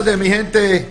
Mi gente,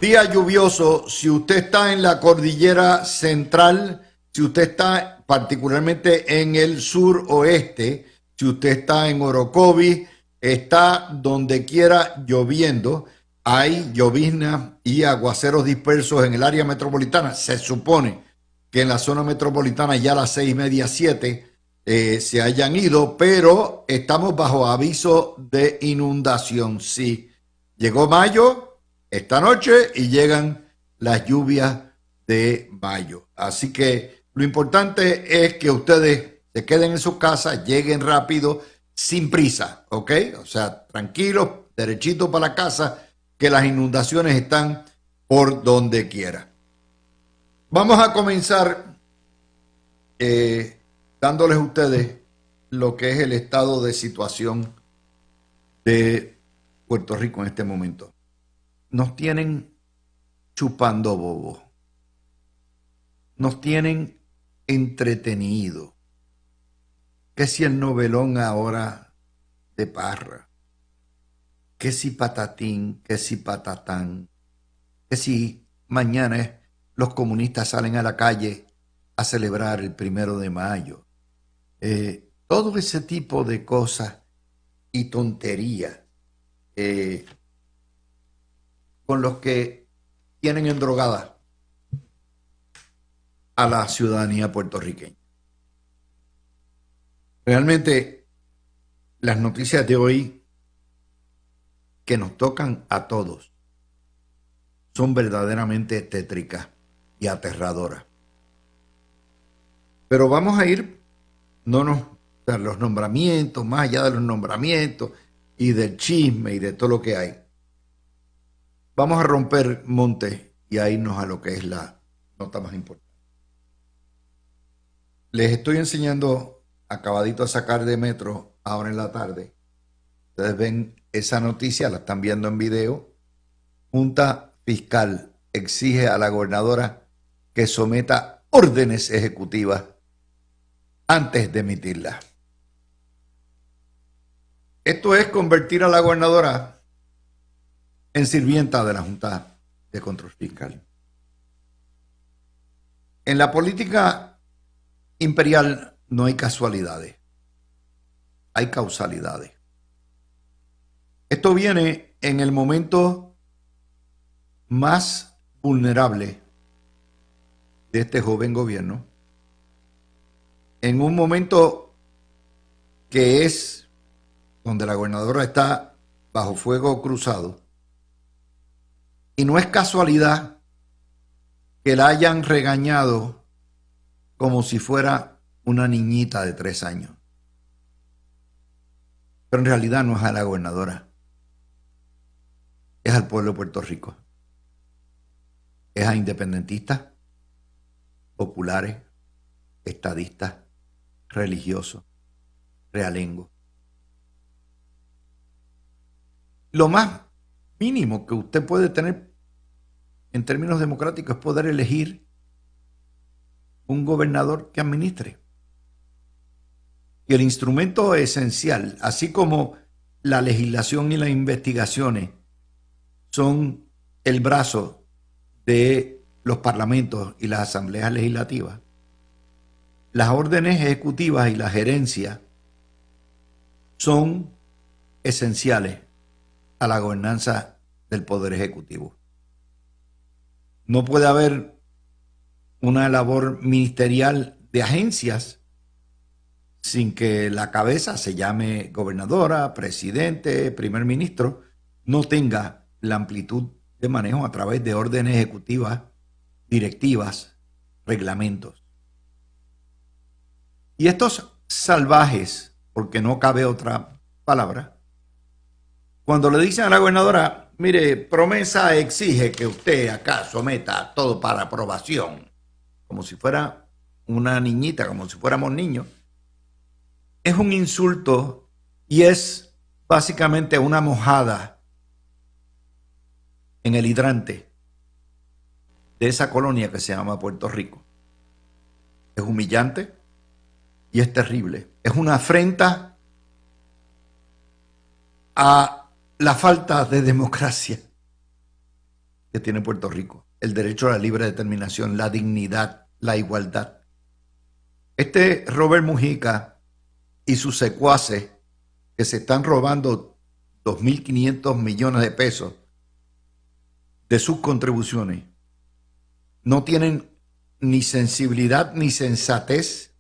día lluvioso. Si usted está en la cordillera central, si usted está particularmente en el suroeste, si usted está en Orocovis, está donde quiera lloviendo. Hay lloviznas y aguaceros dispersos en el área metropolitana. Se supone que en la zona metropolitana ya a las 6:30, 7 se hayan ido, pero estamos bajo aviso de inundación. Sí. Llegó mayo esta noche y llegan las lluvias de mayo. Así que lo importante es que ustedes se queden en sus casas, lleguen rápido, sin prisa, ¿ok? O sea, tranquilos, derechitos para la casa, que las inundaciones están por donde quiera. Vamos a comenzar dándoles a ustedes lo que es el estado de situación de Puerto Rico en este momento. Nos tienen chupando bobo. Nos tienen entretenidos. Que si el novelón ahora de Parra, que si patatín, que si patatán, que si mañana los comunistas salen a la calle a celebrar el 1 de mayo. Todo ese tipo de cosas y tonterías con los que tienen endrogada a la ciudadanía puertorriqueña. Realmente las noticias de hoy que nos tocan a todos son verdaderamente tétricas y aterradoras. Pero vamos a ir, los nombramientos, más allá de los nombramientos y del chisme y de todo lo que hay. Vamos a romper montes y a irnos a lo que es la nota más importante. Les estoy enseñando, acabadito a sacar de Metro, ahora en la tarde. Ustedes ven esa noticia, la están viendo en video. Junta Fiscal exige a la gobernadora que someta órdenes ejecutivas antes de emitirlas. Esto es convertir a la gobernadora en sirvienta de la Junta de Control Fiscal. En la política imperial no hay casualidades, hay causalidades. Esto viene en el momento más vulnerable de este joven gobierno, en un momento que es donde la gobernadora está bajo fuego cruzado, y no es casualidad que la hayan regañado como si fuera una niñita de 3 años. Pero en realidad no es a la gobernadora, es al pueblo de Puerto Rico. Es a independentistas, populares, estadistas, religiosos, realengos. Lo más mínimo que usted puede tener en términos democráticos es poder elegir un gobernador que administre. Y el instrumento esencial, así como la legislación y las investigaciones son el brazo de los parlamentos y las asambleas legislativas, las órdenes ejecutivas y la gerencia son esenciales a la gobernanza del Poder Ejecutivo. No puede haber una labor ministerial de agencias sin que la cabeza se llame gobernadora, presidente, primer ministro, no tenga la amplitud de manejo a través de órdenes ejecutivas, directivas, reglamentos. Y estos salvajes, porque no cabe otra palabra, cuando le dicen a la gobernadora, mire, promesa exige que usted acá someta todo para aprobación, como si fuera una niñita, como si fuéramos niños, es un insulto y es básicamente una mojada en el hidrante de esa colonia que se llama Puerto Rico. Es humillante y es terrible. Es una afrenta a la falta de democracia que tiene Puerto Rico: el derecho a la libre determinación, la dignidad, la igualdad. Este Robert Mujica y sus secuaces, que se están robando 2.500 millones de pesos de sus contribuciones, no tienen ni sensibilidad ni sensatez,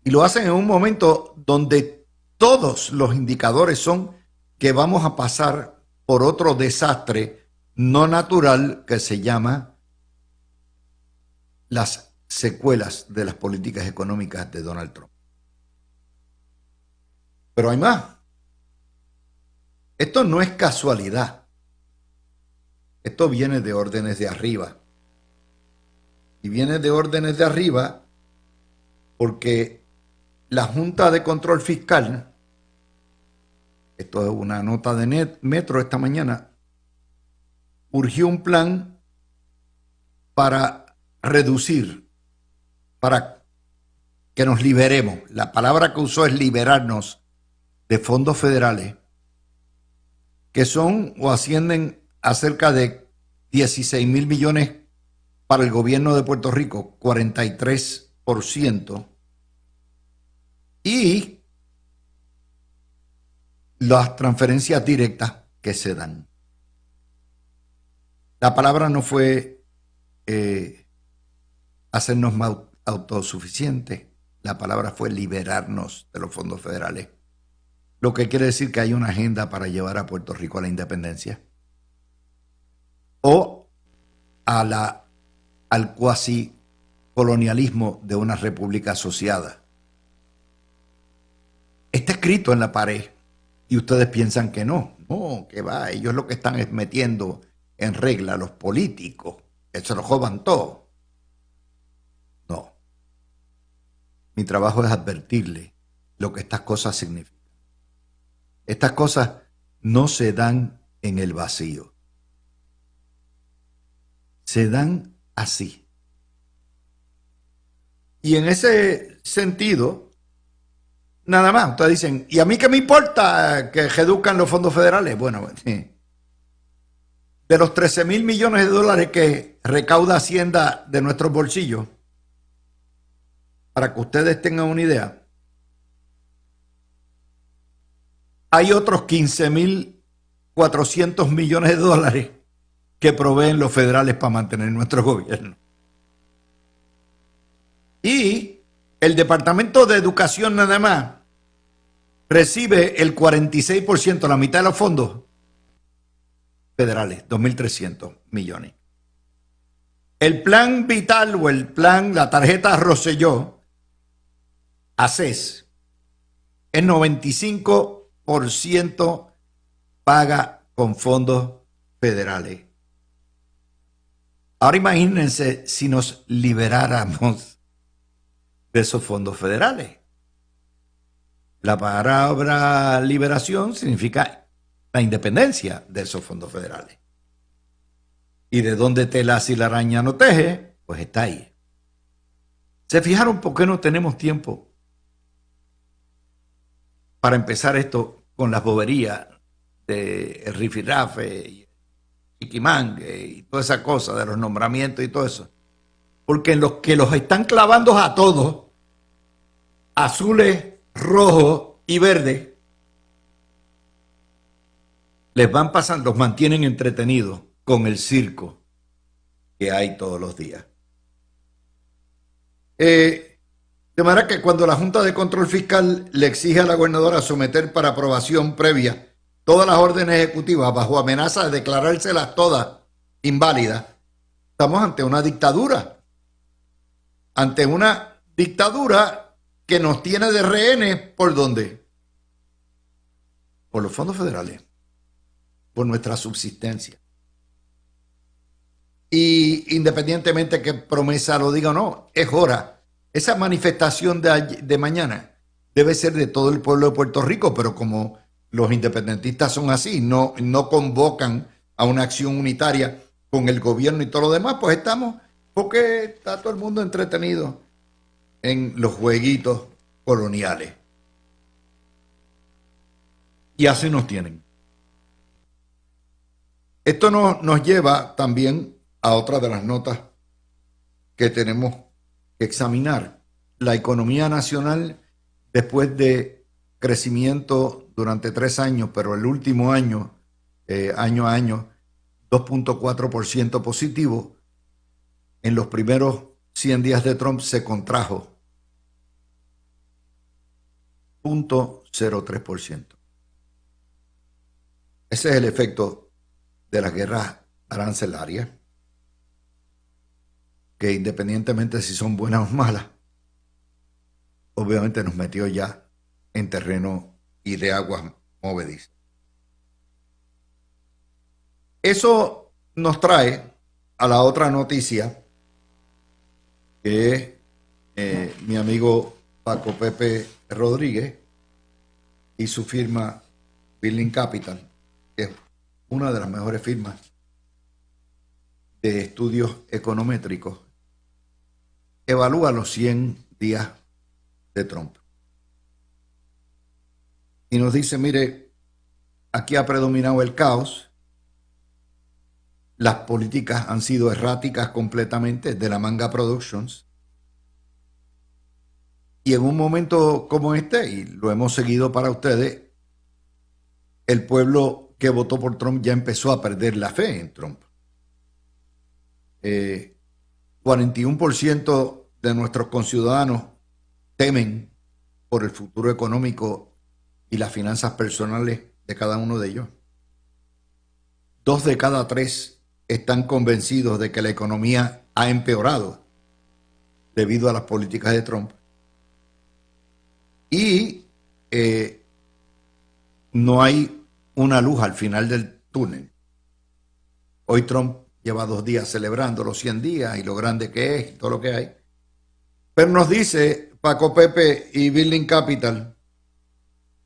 y lo hacen en un momento donde todos los indicadores son que vamos a pasar por otro desastre no natural que se llama las secuelas de las políticas económicas de Donald Trump. Pero hay más. Esto no es casualidad. Esto viene de órdenes de arriba. Y viene de órdenes de arriba porque la Junta de Control Fiscal, esto es una nota de Metro esta mañana, urgió un plan para reducir, para que nos liberemos. La palabra que usó es liberarnos de fondos federales que son o ascienden a cerca de 16.000 millones para el gobierno de Puerto Rico, 43%, y las transferencias directas que se dan. La palabra no fue hacernos más autosuficientes, la palabra fue liberarnos de los fondos federales, lo que quiere decir que hay una agenda para llevar a Puerto Rico a la independencia o al cuasi colonialismo de una república asociada. Está escrito en la pared y ustedes piensan que no. No, que va, ellos lo que están es metiendo en regla a los políticos, que se lo jodan todo. No. Mi trabajo es advertirle lo que estas cosas significan. Estas cosas no se dan en el vacío. Se dan así. Y en ese sentido, nada más, ustedes dicen, ¿y a mí qué me importa que reduzcan los fondos federales? Bueno, de los 13.000 millones de dólares que recauda Hacienda de nuestros bolsillos, para que ustedes tengan una idea, hay otros 15.400 millones de dólares que proveen los federales para mantener nuestro gobierno. Y el Departamento de Educación nada más recibe el 46%, la mitad de los fondos federales, 2.300 millones. El plan vital o el plan, la tarjeta Rosselló, ACES, es 95% paga con fondos federales. Ahora imagínense si nos liberáramos de esos fondos federales. La palabra liberación significa la independencia de esos fondos federales. Y de dónde tela si la araña no teje, pues está ahí. ¿Se fijaron por qué no tenemos tiempo para empezar esto con las boberías de rifirrafe y chiquimangue y toda esa cosa de los nombramientos y todo eso? Porque los que los están clavando a todos, azules, rojos y verdes, les van pasando, los mantienen entretenidos con el circo que hay todos los días. De manera que cuando la Junta de Control Fiscal le exige a la gobernadora someter para aprobación previa todas las órdenes ejecutivas bajo amenaza de declarárselas todas inválidas, estamos ante una dictadura. Ante una dictadura que nos tiene de rehenes, ¿por dónde? Por los fondos federales, por nuestra subsistencia. Y independientemente que promesa lo diga o no, es hora. Esa manifestación de mañana debe ser de todo el pueblo de Puerto Rico, pero como los independentistas son así, no convocan a una acción unitaria con el gobierno y todo lo demás, pues estamos, porque está todo el mundo entretenido en los jueguitos coloniales. Y así nos tienen. Esto nos lleva también a otra de las notas que tenemos que examinar. La economía nacional, después de crecimiento durante 3 años, pero el último año, año a año, 2.4% positivo, en los primeros 100 días de Trump se contrajo 0.03%. Ese es el efecto de las guerras arancelarias, que independientemente si son buenas o malas, obviamente nos metió ya en terreno y de aguas movedizas. Eso nos trae a la otra noticia, que es mi amigo Paco Pepe Rodríguez y su firma Building Capital, que es una de las mejores firmas de estudios econométricos, evalúa los 100 días de Trump. Y nos dice, mire, aquí ha predominado el caos, las políticas han sido erráticas completamente de la Manga Productions, y en un momento como este, y lo hemos seguido para ustedes, el pueblo que votó por Trump ya empezó a perder la fe en Trump. 41% de nuestros conciudadanos temen por el futuro económico y las finanzas personales de cada uno de ellos. 2 de cada 3 están convencidos de que la economía ha empeorado debido a las políticas de Trump. Y no hay una luz al final del túnel. Hoy Trump lleva 2 días celebrando los 100 días y lo grande que es y todo lo que hay. Pero nos dice Paco Pepe y Building Capital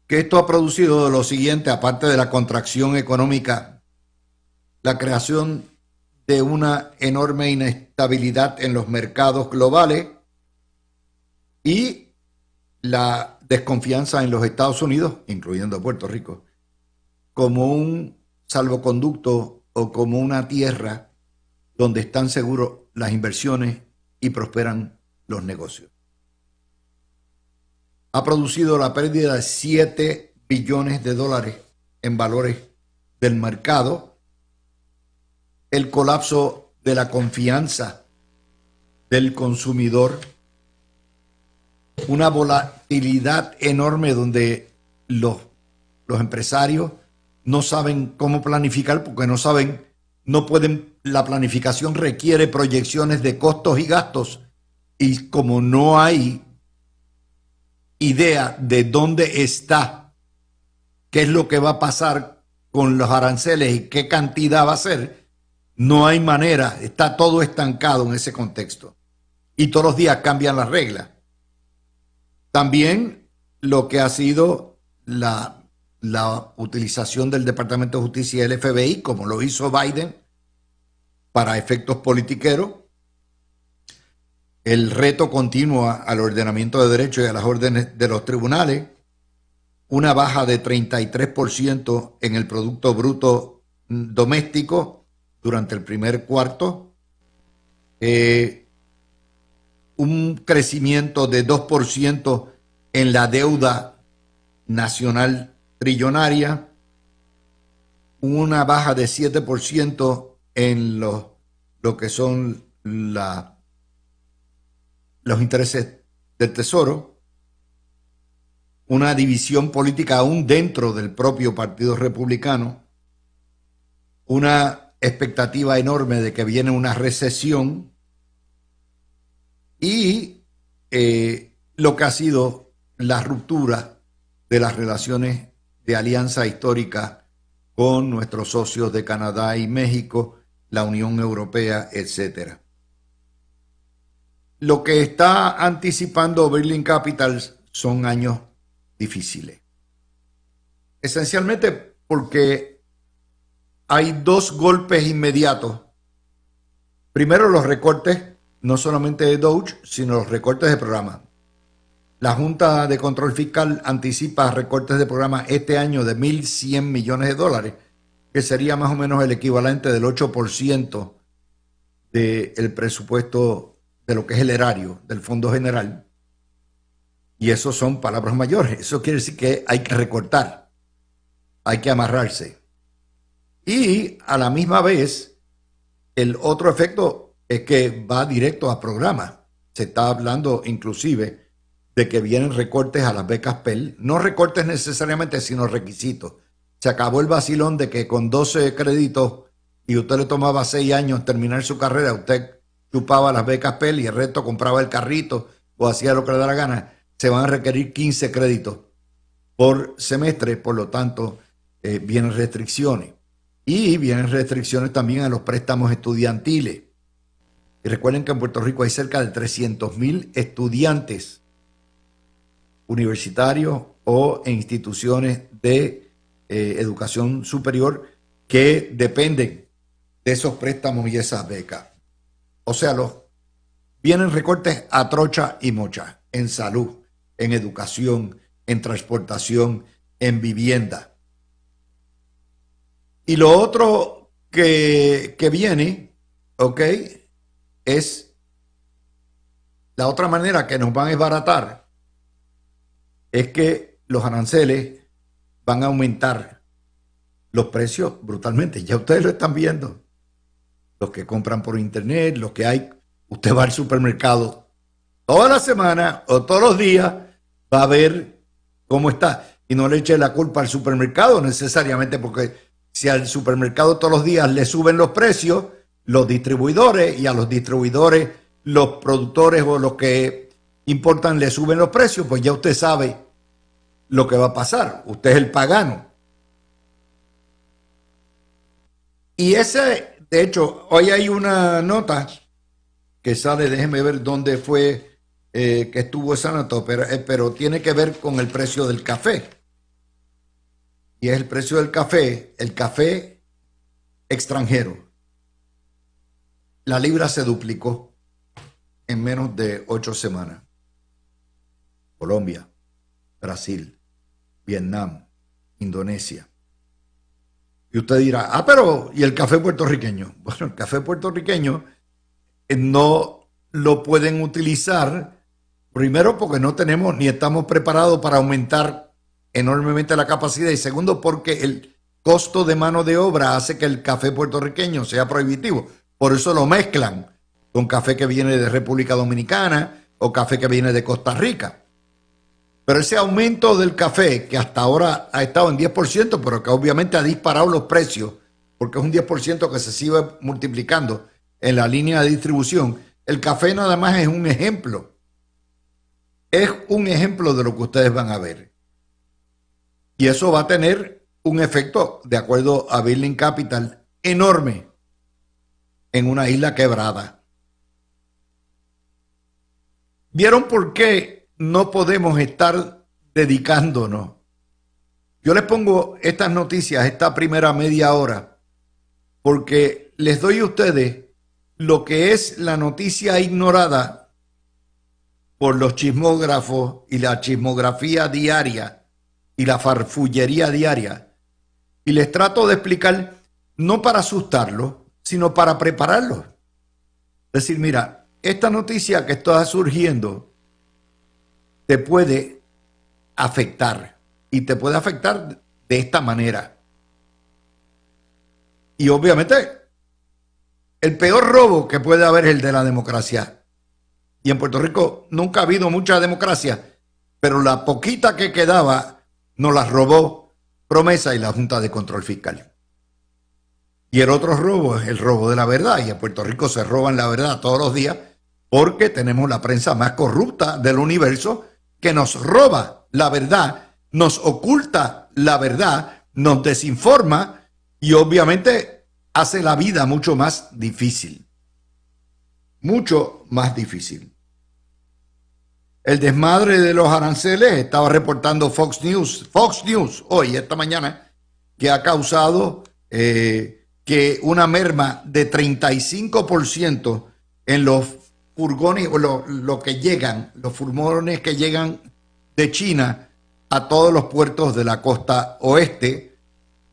que esto ha producido lo siguiente, aparte de la contracción económica, la creación de una enorme inestabilidad en los mercados globales y la desconfianza en los Estados Unidos, incluyendo Puerto Rico, como un salvoconducto o como una tierra donde están seguros las inversiones y prosperan los negocios. Ha producido la pérdida de 7 billones de dólares en valores del mercado, el colapso de la confianza del consumidor, una volatilidad enorme donde los empresarios no saben cómo planificar porque no pueden, la planificación requiere proyecciones de costos y gastos, y como no hay idea de dónde está, qué es lo que va a pasar con los aranceles y qué cantidad va a ser, no hay manera, está todo estancado en ese contexto. Y todos los días cambian las reglas. También lo que ha sido la utilización del Departamento de Justicia y el FBI, como lo hizo Biden, para efectos politiqueros, el reto continuo al ordenamiento de derecho y a las órdenes de los tribunales, una baja de 33% en el Producto Bruto Doméstico durante el primer cuarto, un crecimiento de 2% en la deuda nacional trillonaria, una baja de 7% en lo que son los intereses del Tesoro, una división política aún dentro del propio Partido Republicano, una expectativa enorme de que viene una recesión y lo que ha sido la ruptura de las relaciones de alianza histórica con nuestros socios de Canadá y México, la Unión Europea, etcétera. Lo que está anticipando Building Capital son años difíciles. Esencialmente porque hay 2 golpes inmediatos. Primero, los recortes, no solamente de Doge, sino los recortes de programa. La Junta de Control Fiscal anticipa recortes de programa este año de $1.100 millones, que sería más o menos el equivalente del 8% del presupuesto de lo que es el erario del Fondo General. Y eso son palabras mayores. Eso quiere decir que hay que recortar, hay que amarrarse. Y a la misma vez, el otro efecto es que va directo a programas. Se está hablando inclusive de que vienen recortes a las becas Pell. No recortes necesariamente, sino requisitos. Se acabó el vacilón de que con 12 créditos y usted le tomaba 6 años terminar su carrera, usted chupaba las becas Pell y el resto compraba el carrito o hacía lo que le da la gana. Se van a requerir 15 créditos por semestre, por lo tanto, vienen restricciones. Y vienen restricciones también a los préstamos estudiantiles. Y recuerden que en Puerto Rico hay cerca de 300,000 estudiantes universitarios o en instituciones de educación superior que dependen de esos préstamos y esas becas. O sea, vienen recortes a trocha y mocha en salud, en educación, en transportación, en vivienda. Y lo otro que viene, ¿ok?, es la otra manera que nos van a desbaratar, es que los aranceles van a aumentar los precios brutalmente. Ya ustedes lo están viendo. Los que compran por internet, los que hay, usted va al supermercado toda la semana o todos los días, va a ver cómo está. Y no le eche la culpa al supermercado necesariamente, porque si al supermercado todos los días le suben los precios, los distribuidores, y a los distribuidores los productores o los que importan le suben los precios, pues ya usted sabe lo que va a pasar. Usted es el pagano. Y ese, de hecho, hoy hay una nota que sale, déjeme ver dónde fue que estuvo esa nota, pero tiene que ver con el precio del café. Y es el precio del café, el café extranjero. La libra se duplicó en menos de 8 semanas. Colombia, Brasil, Vietnam, Indonesia. Y usted dirá, pero ¿y el café puertorriqueño? Bueno, el café puertorriqueño no lo pueden utilizar, primero porque no tenemos ni estamos preparados para aumentar enormemente la capacidad, y segundo porque el costo de mano de obra hace que el café puertorriqueño sea prohibitivo. Por eso lo mezclan con café que viene de República Dominicana o café que viene de Costa Rica. Pero ese aumento del café, que hasta ahora ha estado en 10%, pero que obviamente ha disparado los precios, porque es un 10% que se sigue multiplicando en la línea de distribución, el café nada más es un ejemplo. Es un ejemplo de lo que ustedes van a ver. Y eso va a tener un efecto, de acuerdo a Building Capital, enorme en una isla quebrada. ¿Vieron por qué no podemos estar dedicándonos? Yo les pongo estas noticias, esta primera media hora, porque les doy a ustedes lo que es la noticia ignorada por los chismógrafos y la chismografía diaria y la farfullería diaria. Y les trato de explicar, no para asustarlos, sino para prepararlos. Es decir, mira, esta noticia que está surgiendo te puede afectar, y te puede afectar de esta manera. Y obviamente el peor robo que puede haber es el de la democracia. Y en Puerto Rico nunca ha habido mucha democracia, pero la poquita que quedaba nos la robó Promesa y la Junta de Control Fiscal. Y el otro robo es el robo de la verdad. Y en Puerto Rico se roban la verdad todos los días porque tenemos la prensa más corrupta del universo, que nos roba la verdad, nos oculta la verdad, nos desinforma y obviamente hace la vida mucho más difícil. Mucho más difícil. El desmadre de los aranceles, estaba reportando Fox News hoy, esta mañana, que ha causado que una merma de 35% en los furgones, o lo que llegan, los furgones que llegan de China a todos los puertos de la costa oeste,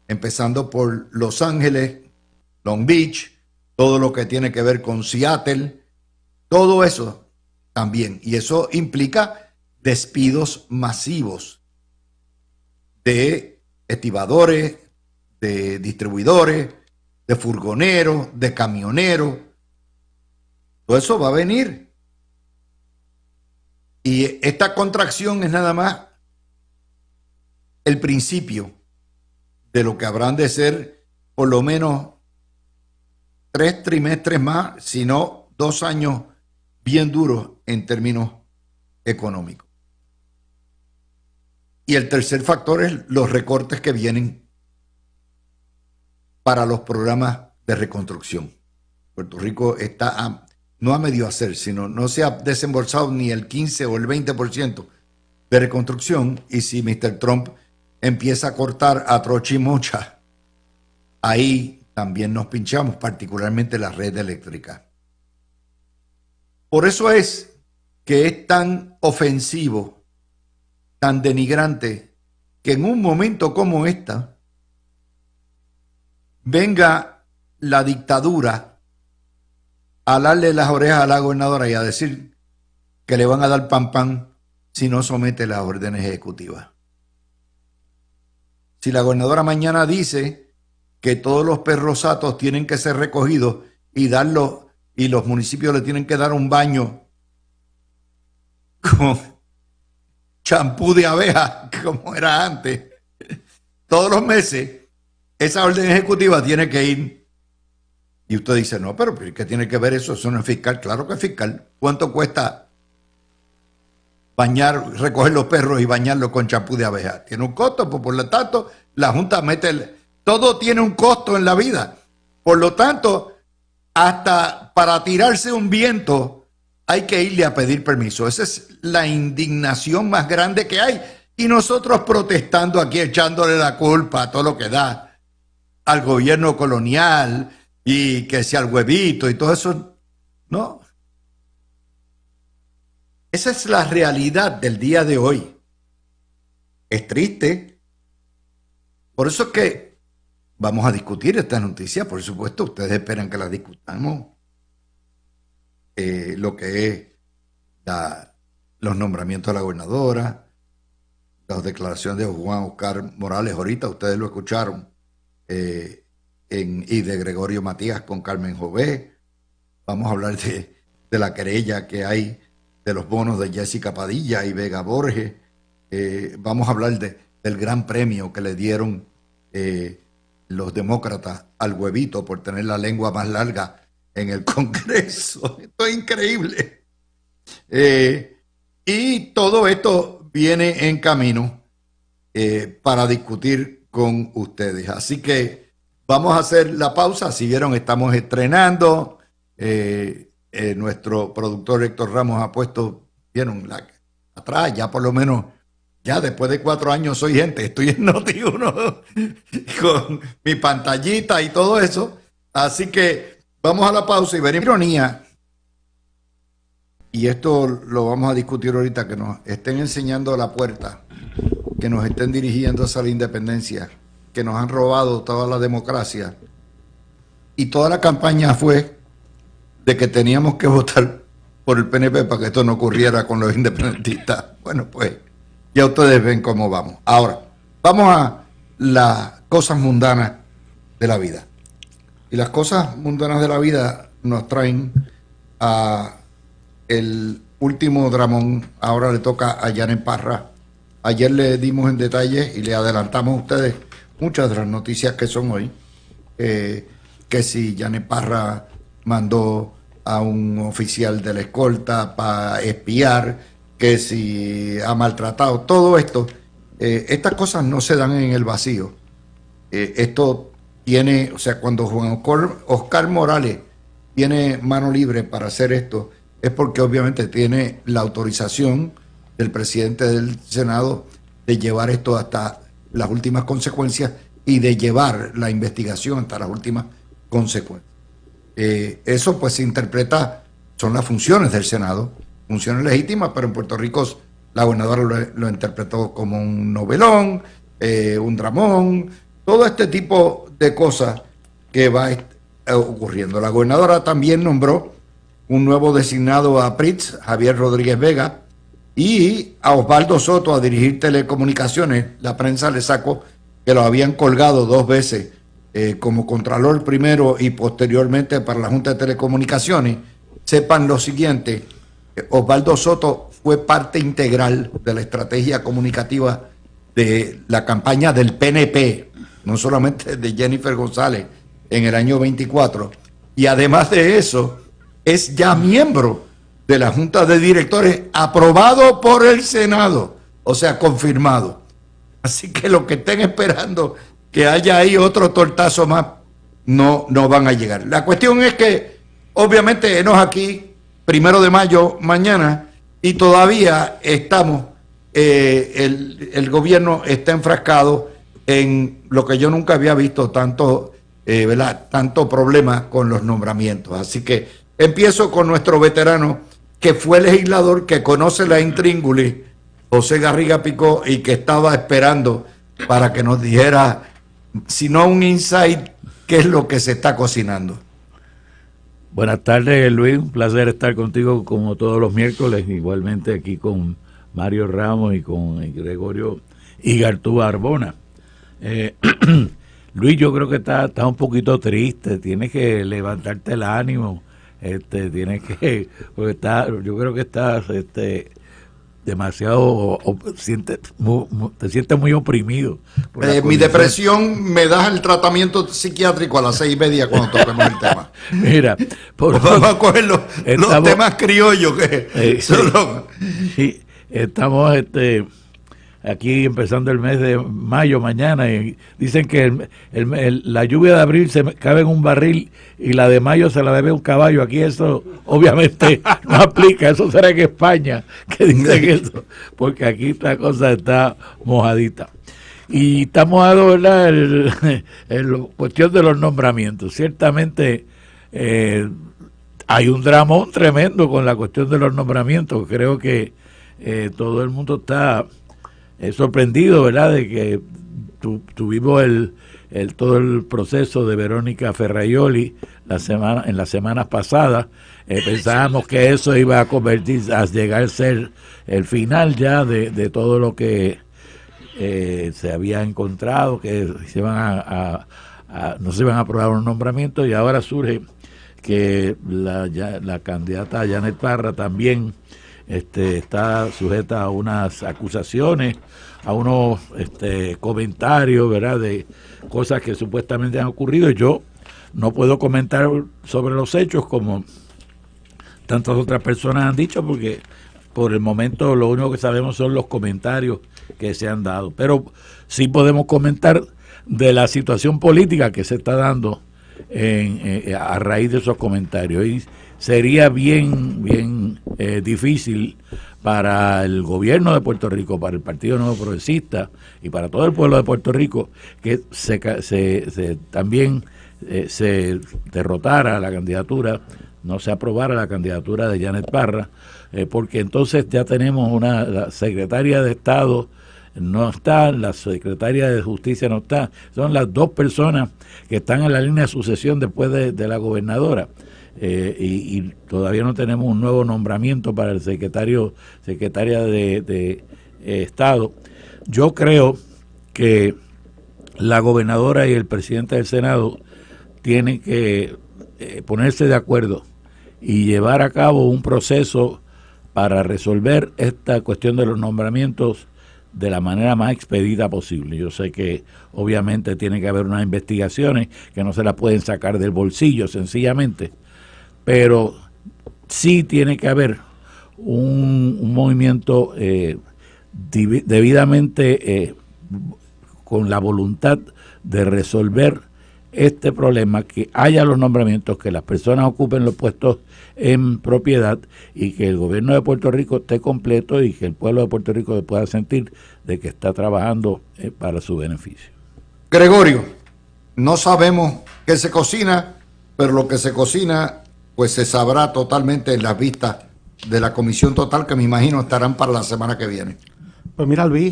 empezando por Los Ángeles, Long Beach, todo lo que tiene que ver con Seattle, todo eso también. Y eso implica despidos masivos de estibadores, de distribuidores, de furgoneros, de camioneros. Todo eso va a venir. Y esta contracción es nada más el principio de lo que habrán de ser por lo menos 3 trimestres más, si no 2 años bien duros en términos económicos. Y el tercer factor es los recortes que vienen para los programas de reconstrucción. Puerto Rico está no a medio hacer, sino no se ha desembolsado ni el 15 o el 20% de reconstrucción. Y si Mr. Trump empieza a cortar a trocha y mocha, ahí también nos pinchamos, particularmente la red eléctrica. Por eso es que es tan ofensivo, tan denigrante, que en un momento como esta venga la dictadura a darle las orejas a la gobernadora y a decir que le van a dar pan si no somete las órdenes ejecutivas. Si la gobernadora mañana dice que todos los perros satos tienen que ser recogidos y darlos, y los municipios le tienen que dar un baño con champú de abeja, como era antes, todos los meses, esa orden ejecutiva tiene que ir. Y usted dice, no, pero ¿qué tiene que ver eso? Eso no es fiscal. Claro que es fiscal. ¿Cuánto cuesta recoger los perros y bañarlos con champú de abeja? Tiene un costo, pues por lo tanto, la Junta todo tiene un costo en la vida. Por lo tanto, hasta para tirarse un viento hay que irle a pedir permiso. Esa es la indignación más grande que hay. Y nosotros protestando aquí, echándole la culpa a todo lo que da al gobierno colonial y que sea el huevito y todo eso. No. Esa es la realidad del día de hoy. Es triste. Por eso es que vamos a discutir esta noticia, por supuesto. Ustedes esperan que la discutamos. Lo que es los nombramientos de la gobernadora, las declaraciones de Juan Oscar Morales ahorita, ustedes lo escucharon, y de Gregorio Matías con Carmen Jové. Vamos a hablar de la querella que hay de los bonos de Jessica Padilla y Vega Borges. Vamos a hablar del gran premio que le dieron los demócratas al huevito por tener la lengua más larga en el Congreso. Esto es increíble. Y todo esto viene en camino para discutir con ustedes. Así que vamos a hacer la pausa. Si vieron, estamos estrenando. Nuestro productor Héctor Ramos ha puesto, vieron, atrás, ya por lo menos, ya después de 4 años soy gente, estoy en Noti1 con mi pantallita y todo eso. Así que vamos a la pausa y veremos. Ironía, y esto lo vamos a discutir ahorita, que nos estén enseñando la puerta, que nos estén dirigiendo hacia la independencia, que nos han robado toda la democracia. Y toda la campaña fue de que teníamos que votar por el PNP para que esto no ocurriera con los independentistas. Bueno, pues ya ustedes ven cómo vamos. Ahora, vamos a las cosas mundanas de la vida. Y las cosas mundanas de la vida nos traen a el último dramón. Ahora le toca a Janet Parra. Ayer le dimos en detalle y le adelantamos a ustedes muchas de las noticias que son hoy. Que si Janet Parra mandó a un oficial de la escolta para espiar, que si ha maltratado, todo esto, estas cosas no se dan en el vacío. Esto tiene, o sea, cuando Juan Oscar Morales tiene mano libre para hacer esto, es porque obviamente tiene la autorización del presidente del Senado de llevar esto hasta las últimas consecuencias y de llevar la investigación hasta las últimas consecuencias. Eso pues se interpreta, son las funciones del Senado, funciones legítimas, pero en Puerto Rico la gobernadora lo interpretó como un novelón, un dramón, todo este tipo de cosas que va ocurriendo. La gobernadora también nombró un nuevo designado a PRITS, Javier Rodríguez Vega, y a Osvaldo Soto a dirigir telecomunicaciones. La prensa le sacó que lo habían colgado 2 veces como contralor primero y posteriormente para la Junta de Telecomunicaciones. Sepan lo siguiente, Osvaldo Soto fue parte integral de la estrategia comunicativa de la campaña del PNP, no solamente de Jennifer González en el año 24, y además de eso, es ya miembro de la Junta de Directores aprobado por el Senado, o sea, confirmado. Así que los que estén esperando que haya ahí otro tortazo más, no van a llegar. La cuestión es que, obviamente, enos aquí, 1 de mayo, mañana, y todavía estamos, el gobierno está enfrascado en lo que yo nunca había visto, tanto problema con los nombramientos. Así que empiezo con nuestro veterano, que fue legislador, que conoce la intríngulis, José Garriga Picó, y que estaba esperando para que nos dijera, si no un insight, qué es lo que se está cocinando. Buenas tardes, Luis. Un placer estar contigo como todos los miércoles, igualmente aquí con Mario Ramos y con Gregorio Igartúa Arbona. Luis, yo creo que está un poquito triste, tienes que levantarte el ánimo, tienes que, porque yo creo que estás demasiado, te sientes muy oprimido. Mi depresión, me das el tratamiento psiquiátrico a las 6:30 cuando toquemos el tema. Mira, vamos a coger los temas criollos que sí, estamos aquí empezando el mes de mayo mañana y dicen que la lluvia de abril se cabe en un barril y la de mayo se la bebe un caballo. Aquí eso obviamente no aplica, eso será en España que dicen eso, porque aquí la cosa está mojadita. Y está mojado, ¿verdad? La cuestión de los nombramientos. Ciertamente hay un dramón tremendo con la cuestión de los nombramientos. Creo que todo el mundo está sorprendido, ¿verdad?, de que tuvimos todo el proceso de Verónica Ferraioli en las semanas pasadas. Pensábamos que eso iba a llegar a ser el final ya de todo lo que se había encontrado, que no se iban a aprobar un nombramiento, y ahora surge que la candidata Janet Parra también está sujeta a unas acusaciones, a unos comentarios, ¿verdad?, de cosas que supuestamente han ocurrido. Yo no puedo comentar sobre los hechos como tantas otras personas han dicho, porque por el momento lo único que sabemos son los comentarios que se han dado. Pero sí podemos comentar de la situación política que se está dando a raíz de esos comentarios. Y sería bien difícil para el gobierno de Puerto Rico, para el Partido Nuevo Progresista y para todo el pueblo de Puerto Rico que también se derrotara la candidatura, no se aprobara la candidatura de Janet Parra, porque entonces ya tenemos la secretaria de Estado no está, la secretaria de Justicia no está, son las dos personas que están en la línea de sucesión después de la gobernadora. Y todavía no tenemos un nuevo nombramiento para el secretaria de Estado. Yo creo que la gobernadora y el presidente del Senado tienen que ponerse de acuerdo y llevar a cabo un proceso para resolver esta cuestión de los nombramientos de la manera más expedita posible. Yo sé que obviamente tiene que haber unas investigaciones que no se las pueden sacar del bolsillo sencillamente, pero sí tiene que haber un movimiento debidamente con la voluntad de resolver este problema, que haya los nombramientos, que las personas ocupen los puestos en propiedad y que el gobierno de Puerto Rico esté completo y que el pueblo de Puerto Rico pueda sentir de que está trabajando para su beneficio. Gregorio, no sabemos qué se cocina, pero lo que se cocina pues se sabrá totalmente en las vistas de la comisión total, que me imagino estarán para la semana que viene. Pues mira, Luis,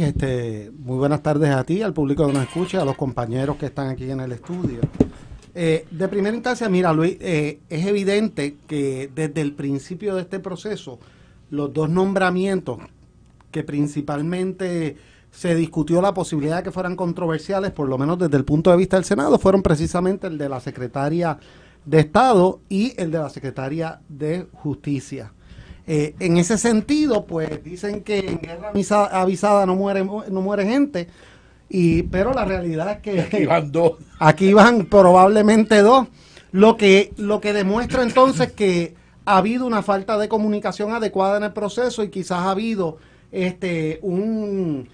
muy buenas tardes a ti, al público que nos escucha, a los compañeros que están aquí en el estudio. De primera instancia, mira, Luis, es evidente que desde el principio de este proceso, los dos nombramientos que principalmente se discutió la posibilidad de que fueran controversiales, por lo menos desde el punto de vista del Senado, fueron precisamente el de la secretaria de Estado y el de la secretaria de Justicia. En ese sentido, pues dicen que en guerra avisada no muere gente, pero la realidad es que Aquí van dos. Aquí van probablemente dos, lo que demuestra entonces que ha habido una falta de comunicación adecuada en el proceso y quizás ha habido un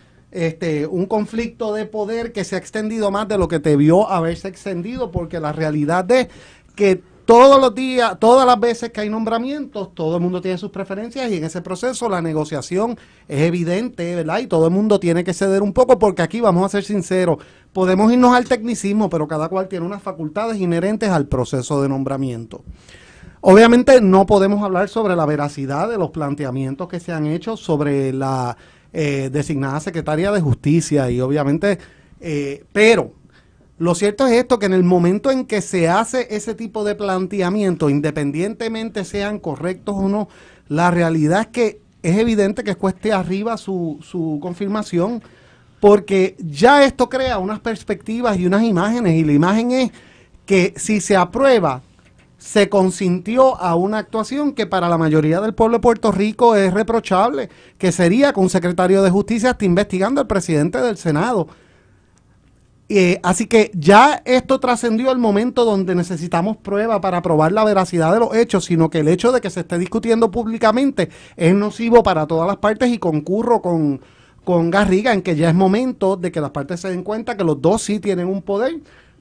conflicto de poder que se ha extendido más de lo que debió haberse extendido, porque la realidad es que todos los días, todas las veces que hay nombramientos, todo el mundo tiene sus preferencias y en ese proceso la negociación es evidente, ¿verdad? Y todo el mundo tiene que ceder un poco, porque aquí, vamos a ser sinceros, podemos irnos al tecnicismo, pero cada cual tiene unas facultades inherentes al proceso de nombramiento. Obviamente no podemos hablar sobre la veracidad de los planteamientos que se han hecho sobre la designada secretaria de Justicia y obviamente, pero lo cierto es esto, que en el momento en que se hace ese tipo de planteamiento, independientemente sean correctos o no, la realidad es que es evidente que es cueste arriba su confirmación, porque ya esto crea unas perspectivas y unas imágenes, y la imagen es que si se aprueba, se consintió a una actuación que para la mayoría del pueblo de Puerto Rico es reprochable, que sería que un secretario de Justicia esté investigando al presidente del Senado. Así que ya esto trascendió el momento donde necesitamos prueba para probar la veracidad de los hechos, sino que el hecho de que se esté discutiendo públicamente es nocivo para todas las partes, y concurro con Garriga en que ya es momento de que las partes se den cuenta que los dos sí tienen un poder,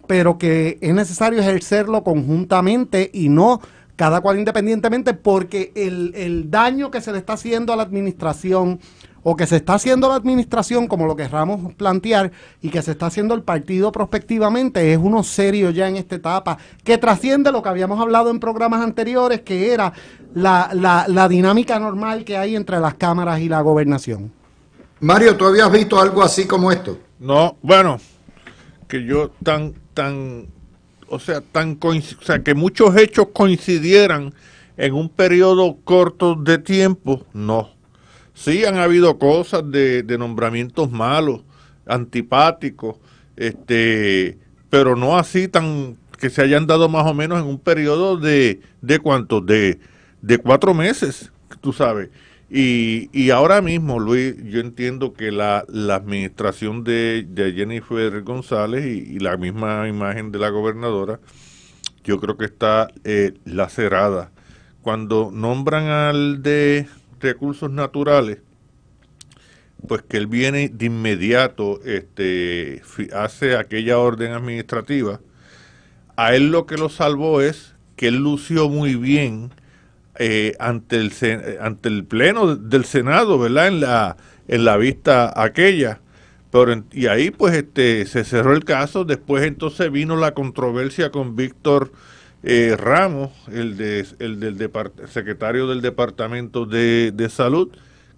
pero que es necesario ejercerlo conjuntamente y no cada cual independientemente, porque el daño que se le está haciendo a la administración, o que se está haciendo a la administración, como lo querramos plantear, y que se está haciendo el partido prospectivamente, es uno serio ya en esta etapa, que trasciende lo que habíamos hablado en programas anteriores, que era la dinámica normal que hay entre las cámaras y la gobernación. Mario, ¿tú habías visto algo así como esto? No, bueno, que yo que muchos hechos coincidieran en un periodo corto de tiempo, no. Sí han habido cosas de nombramientos malos, antipáticos, pero no así tan que se hayan dado más o menos en un periodo de ¿cuánto? De 4 meses, tú sabes. Y ahora mismo, Luis, yo entiendo que la administración de Jennifer González y la misma imagen de la gobernadora, yo creo que está lacerada. Cuando nombran al de Recursos Naturales, pues que él viene de inmediato, hace aquella orden administrativa. A él lo que lo salvó es que él lució muy bien ante el pleno del Senado, ¿verdad? En la vista aquella. Y ahí pues se cerró el caso. Después entonces vino la controversia con Víctor Ramos, el secretario del Departamento de Salud,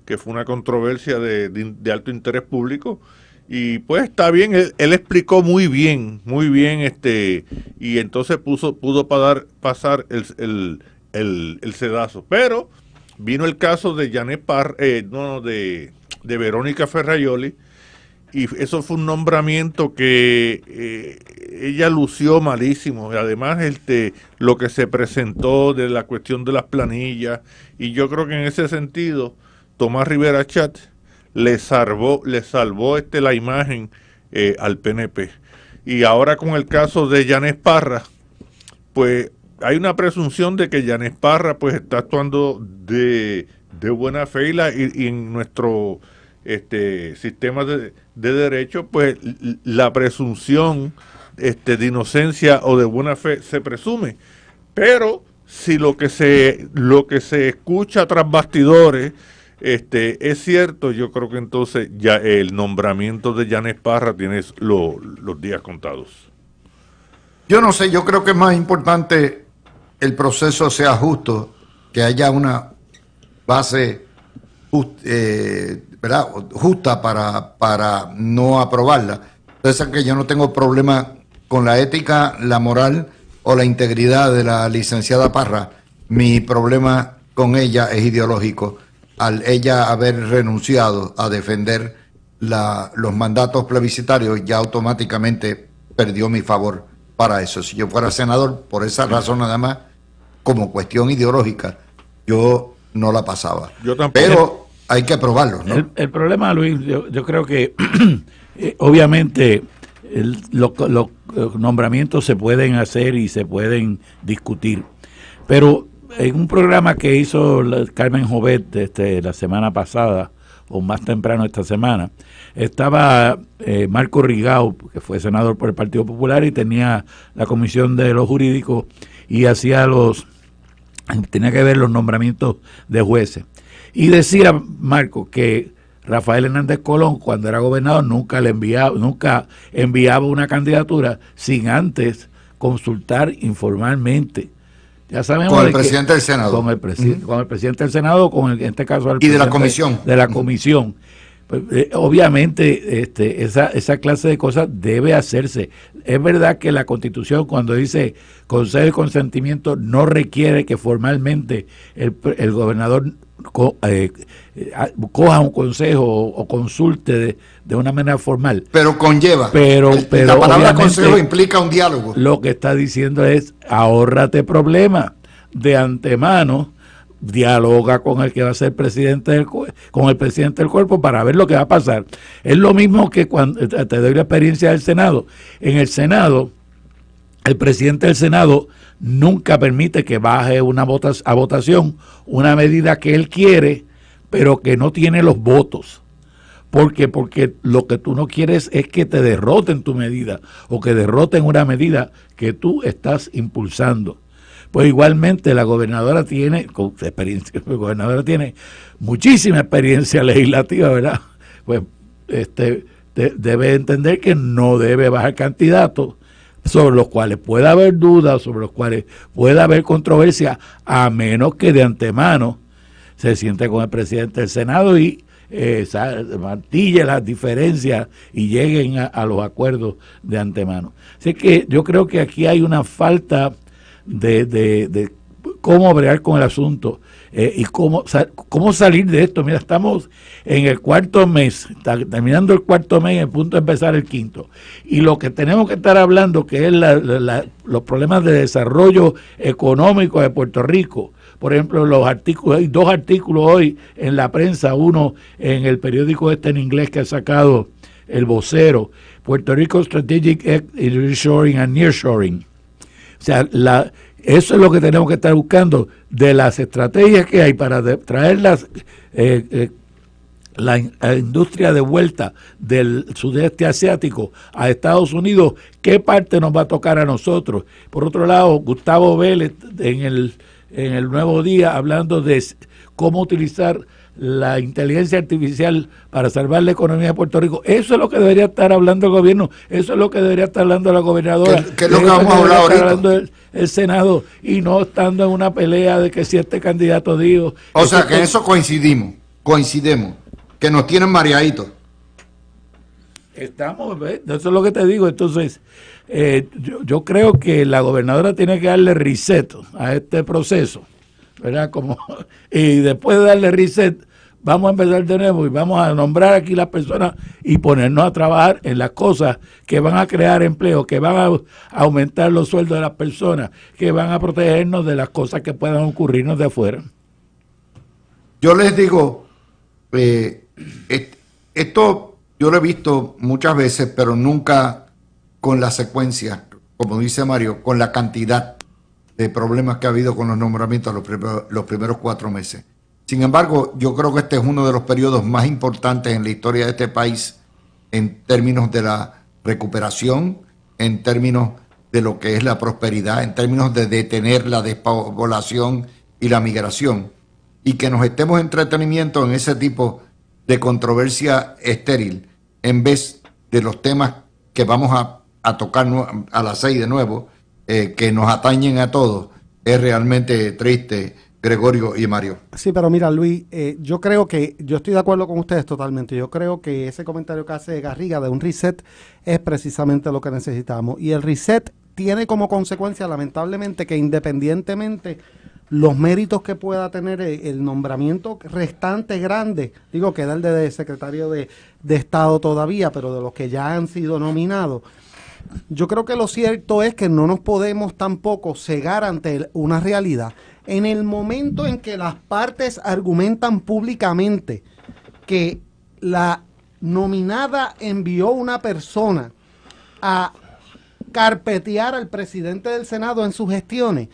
que fue una controversia de alto interés público. Y pues está bien, él explicó muy bien, y entonces pudo pasar el sedazo. Pero vino el caso de de Verónica Ferraioli, y eso fue un nombramiento que ella lució malísimo. Además, lo que se presentó de la cuestión de las planillas, y yo creo que en ese sentido Tomás Rivera Chat le salvó la imagen al PNP. Y ahora con el caso de Yanez Parra, pues hay una presunción de que Yanez Parra pues está actuando de buena fe, y en nuestro sistema de derecho, pues la presunción de inocencia o de buena fe se presume. Pero si lo que se escucha tras bastidores es cierto, yo creo que entonces ya el nombramiento de Yanez Parra tiene los días contados. Yo no sé, yo creo que es más importante el proceso sea justo, que haya una base ¿verdad?, justa para no aprobarla. Entonces, que yo no tengo problema con la ética, la moral o la integridad de la licenciada Parra. Mi problema con ella es ideológico. Al ella haber renunciado a defender los mandatos plebiscitarios, ya automáticamente perdió mi favor para eso. Si yo fuera senador, por esa razón nada más, como cuestión ideológica, yo no la pasaba. Yo tampoco. Pero hay que aprobarlo, ¿no? El problema, Luis, yo creo que obviamente los nombramientos se pueden hacer y se pueden discutir, pero en un programa que hizo Carmen Jovet la semana pasada, o más temprano esta semana, estaba Marco Rigau, que fue senador por el Partido Popular y tenía la comisión de los jurídicos y tenía que ver los nombramientos de jueces. Y decía Marco que Rafael Hernández Colón, cuando era gobernador, nunca enviaba una candidatura sin antes consultar informalmente. Ya sabemos con el presidente del Senado. Con el presidente del Senado, en este caso y de la comisión. De la comisión. Pues, obviamente esa clase de cosas debe hacerse. Es verdad que la Constitución, cuando dice consejo de consentimiento, no requiere que formalmente el gobernador coja un consejo o consulte de una manera formal. Pero conlleva. Pero la palabra consejo implica un diálogo. Lo que está diciendo es, ahórrate problemas de antemano. Dialoga con el que va a ser presidente con el presidente del cuerpo para ver lo que va a pasar. Es lo mismo que cuando te doy la experiencia del Senado. En el Senado, el presidente del Senado nunca permite que baje a votación una medida que él quiere, pero que no tiene los votos. ¿Por qué? Porque lo que tú no quieres es que te derroten tu medida o que derroten una medida que tú estás impulsando. Pues igualmente la gobernadora tiene muchísima experiencia legislativa, ¿verdad? Pues debe entender que no debe bajar candidatos sobre los cuales pueda haber dudas, sobre los cuales pueda haber controversia, a menos que de antemano se siente con el presidente del Senado y martille las diferencias y lleguen a los acuerdos de antemano. Así que yo creo que aquí hay una falta de cómo bregar con el asunto y cómo salir de esto. Mira, estamos en el cuarto mes, terminando el cuarto mes y a punto de empezar el quinto. Y lo que tenemos que estar hablando, que es los problemas de desarrollo económico de Puerto Rico. Por ejemplo, hay 2 artículos hoy en la prensa, uno en el periódico en inglés que ha sacado El Vocero, Puerto Rico Strategic Reshoring and Nearshoring. O sea, eso es lo que tenemos que estar buscando, de las estrategias que hay para traer la industria de vuelta del sudeste asiático a Estados Unidos. ¿Qué parte nos va a tocar a nosotros? Por otro lado, Gustavo Vélez en el Nuevo Día hablando de cómo utilizar la inteligencia artificial para salvar la economía de Puerto Rico. Eso es lo que debería estar hablando el gobierno, eso es lo que debería estar hablando la gobernadora, que es lo que vamos a hablar ahorita, hablando el Senado, y no estando en una pelea de que si este candidato dijo. O sea, que en eso coincidimos, que nos tienen mareaditos. Eso es lo que te digo. Entonces, yo creo que la gobernadora tiene que darle reset a este proceso, ¿verdad? Y después de darle reset, vamos a empezar de nuevo y vamos a nombrar aquí las personas y ponernos a trabajar en las cosas que van a crear empleo, que van a aumentar los sueldos de las personas, que van a protegernos de las cosas que puedan ocurrirnos de afuera. Yo les digo, esto yo lo he visto muchas veces, pero nunca con la secuencia, como dice Mario, con la cantidad de problemas que ha habido con los nombramientos los primeros 4 meses. Sin embargo, yo creo que este es uno de los periodos más importantes en la historia de este país en términos de la recuperación, en términos de lo que es la prosperidad, en términos de detener la despoblación y la migración, y que nos estemos entretenimiento en ese tipo de controversia estéril, en vez de los temas que vamos a tocar a las 6 de nuevo, que nos atañen a todos, es realmente triste Gregorio y Mario. Sí, pero mira, Luis, yo creo que, yo estoy de acuerdo con ustedes totalmente. Yo creo que ese comentario que hace Garriga de un reset es precisamente lo que necesitamos. Y el reset tiene como consecuencia, lamentablemente, que independientemente los méritos que pueda tener el nombramiento restante grande, digo, queda el de secretario de Estado todavía, pero de los que ya han sido nominados, yo creo que lo cierto es que no nos podemos tampoco cegar ante una realidad. En el momento en que las partes argumentan públicamente que la nominada envió una persona a carpetear al presidente del Senado en sus gestiones,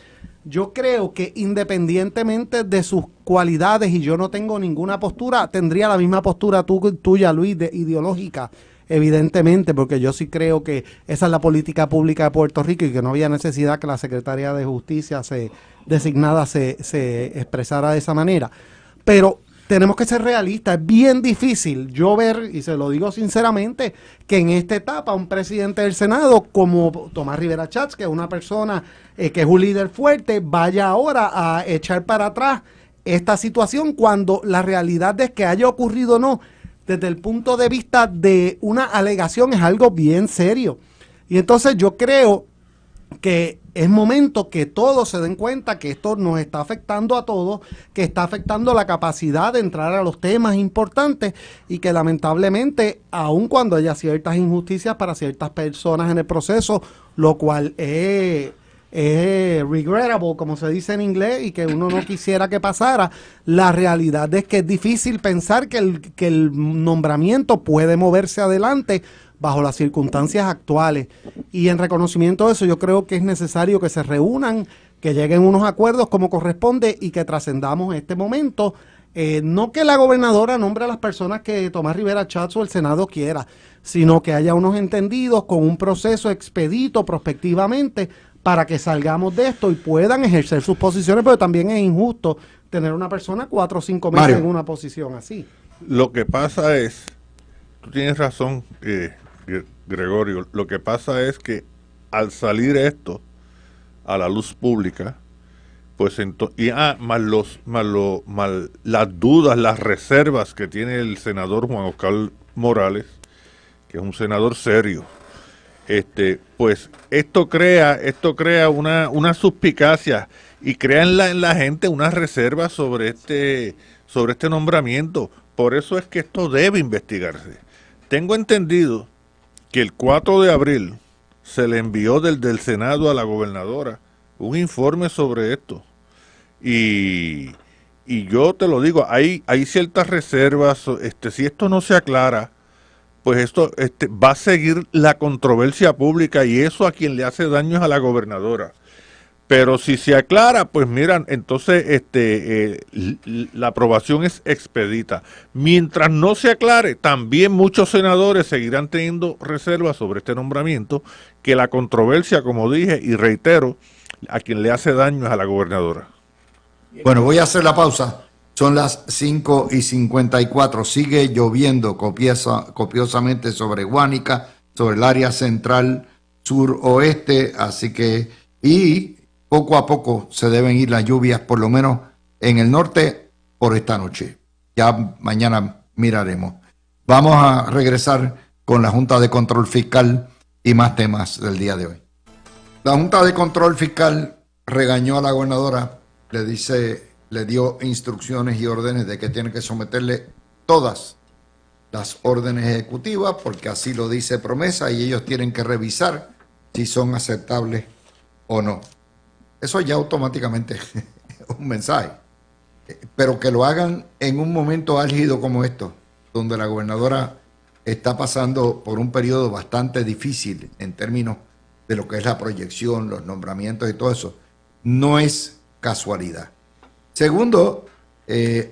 yo creo que independientemente de sus cualidades, y yo no tengo ninguna postura, tendría la misma postura tuya, Luis, ideológica, evidentemente, porque yo sí creo que esa es la política pública de Puerto Rico y que no había necesidad que la Secretaría de Justicia designada se expresara de esa manera. Pero tenemos que ser realistas, es bien difícil yo ver, y se lo digo sinceramente, que en esta etapa un presidente del Senado como Tomás Rivera Chats, que es una persona que es un líder fuerte, vaya ahora a echar para atrás esta situación cuando la realidad es que haya ocurrido o no, desde el punto de vista de una alegación es algo bien serio. Y entonces yo creo que es momento que todos se den cuenta que esto nos está afectando a todos, que está afectando la capacidad de entrar a los temas importantes y que lamentablemente, aun cuando haya ciertas injusticias para ciertas personas en el proceso, lo cual es regrettable, como se dice en inglés, y que uno no quisiera que pasara, la realidad es que es difícil pensar que el nombramiento puede moverse adelante bajo las circunstancias actuales. Y en reconocimiento de eso, yo creo que es necesario que se reúnan, que lleguen unos acuerdos como corresponde y que trascendamos este momento. No que la gobernadora nombre a las personas que Tomás Rivera Chats o el Senado quiera, sino que haya unos entendidos con un proceso expedito prospectivamente para que salgamos de esto y puedan ejercer sus posiciones, pero también es injusto tener una persona 4 o 5 meses Mario. en una posición así. Lo que pasa es, tú tienes razón, Gregorio, lo que pasa es que al salir esto a la luz pública, pues más las dudas, las reservas que tiene el senador Juan Oscar Morales, que es un senador serio, pues esto crea una suspicacia y crea en la gente una reserva sobre este nombramiento. Por eso es que esto debe investigarse. Tengo entendido que el 4 de abril se le envió del Senado a la gobernadora un informe sobre esto. Y yo te lo digo, hay ciertas reservas, si esto no se aclara, pues esto va a seguir la controversia pública y eso a quien le hace daño es a la gobernadora. Pero si se aclara, pues miran, entonces la aprobación es expedita. Mientras no se aclare, también muchos senadores seguirán teniendo reservas sobre este nombramiento, que la controversia, como dije y reitero, a quien le hace daño es a la gobernadora. Bueno, voy a hacer la pausa. Son las 5:54. Sigue lloviendo copiosamente sobre Guánica, sobre el área central, sur, oeste. Así que, y poco a poco se deben ir las lluvias, por lo menos en el norte, por esta noche. Ya mañana miraremos. Vamos a regresar con la Junta de Control Fiscal y más temas del día de hoy. La Junta de Control Fiscal regañó a la gobernadora, le dio instrucciones y órdenes de que tiene que someterle todas las órdenes ejecutivas, porque así lo dice Promesa, y ellos tienen que revisar si son aceptables o no. Eso ya automáticamente es un mensaje. Pero que lo hagan en un momento álgido como esto, donde la gobernadora está pasando por un periodo bastante difícil en términos de lo que es la proyección, los nombramientos y todo eso, no es casualidad. Segundo,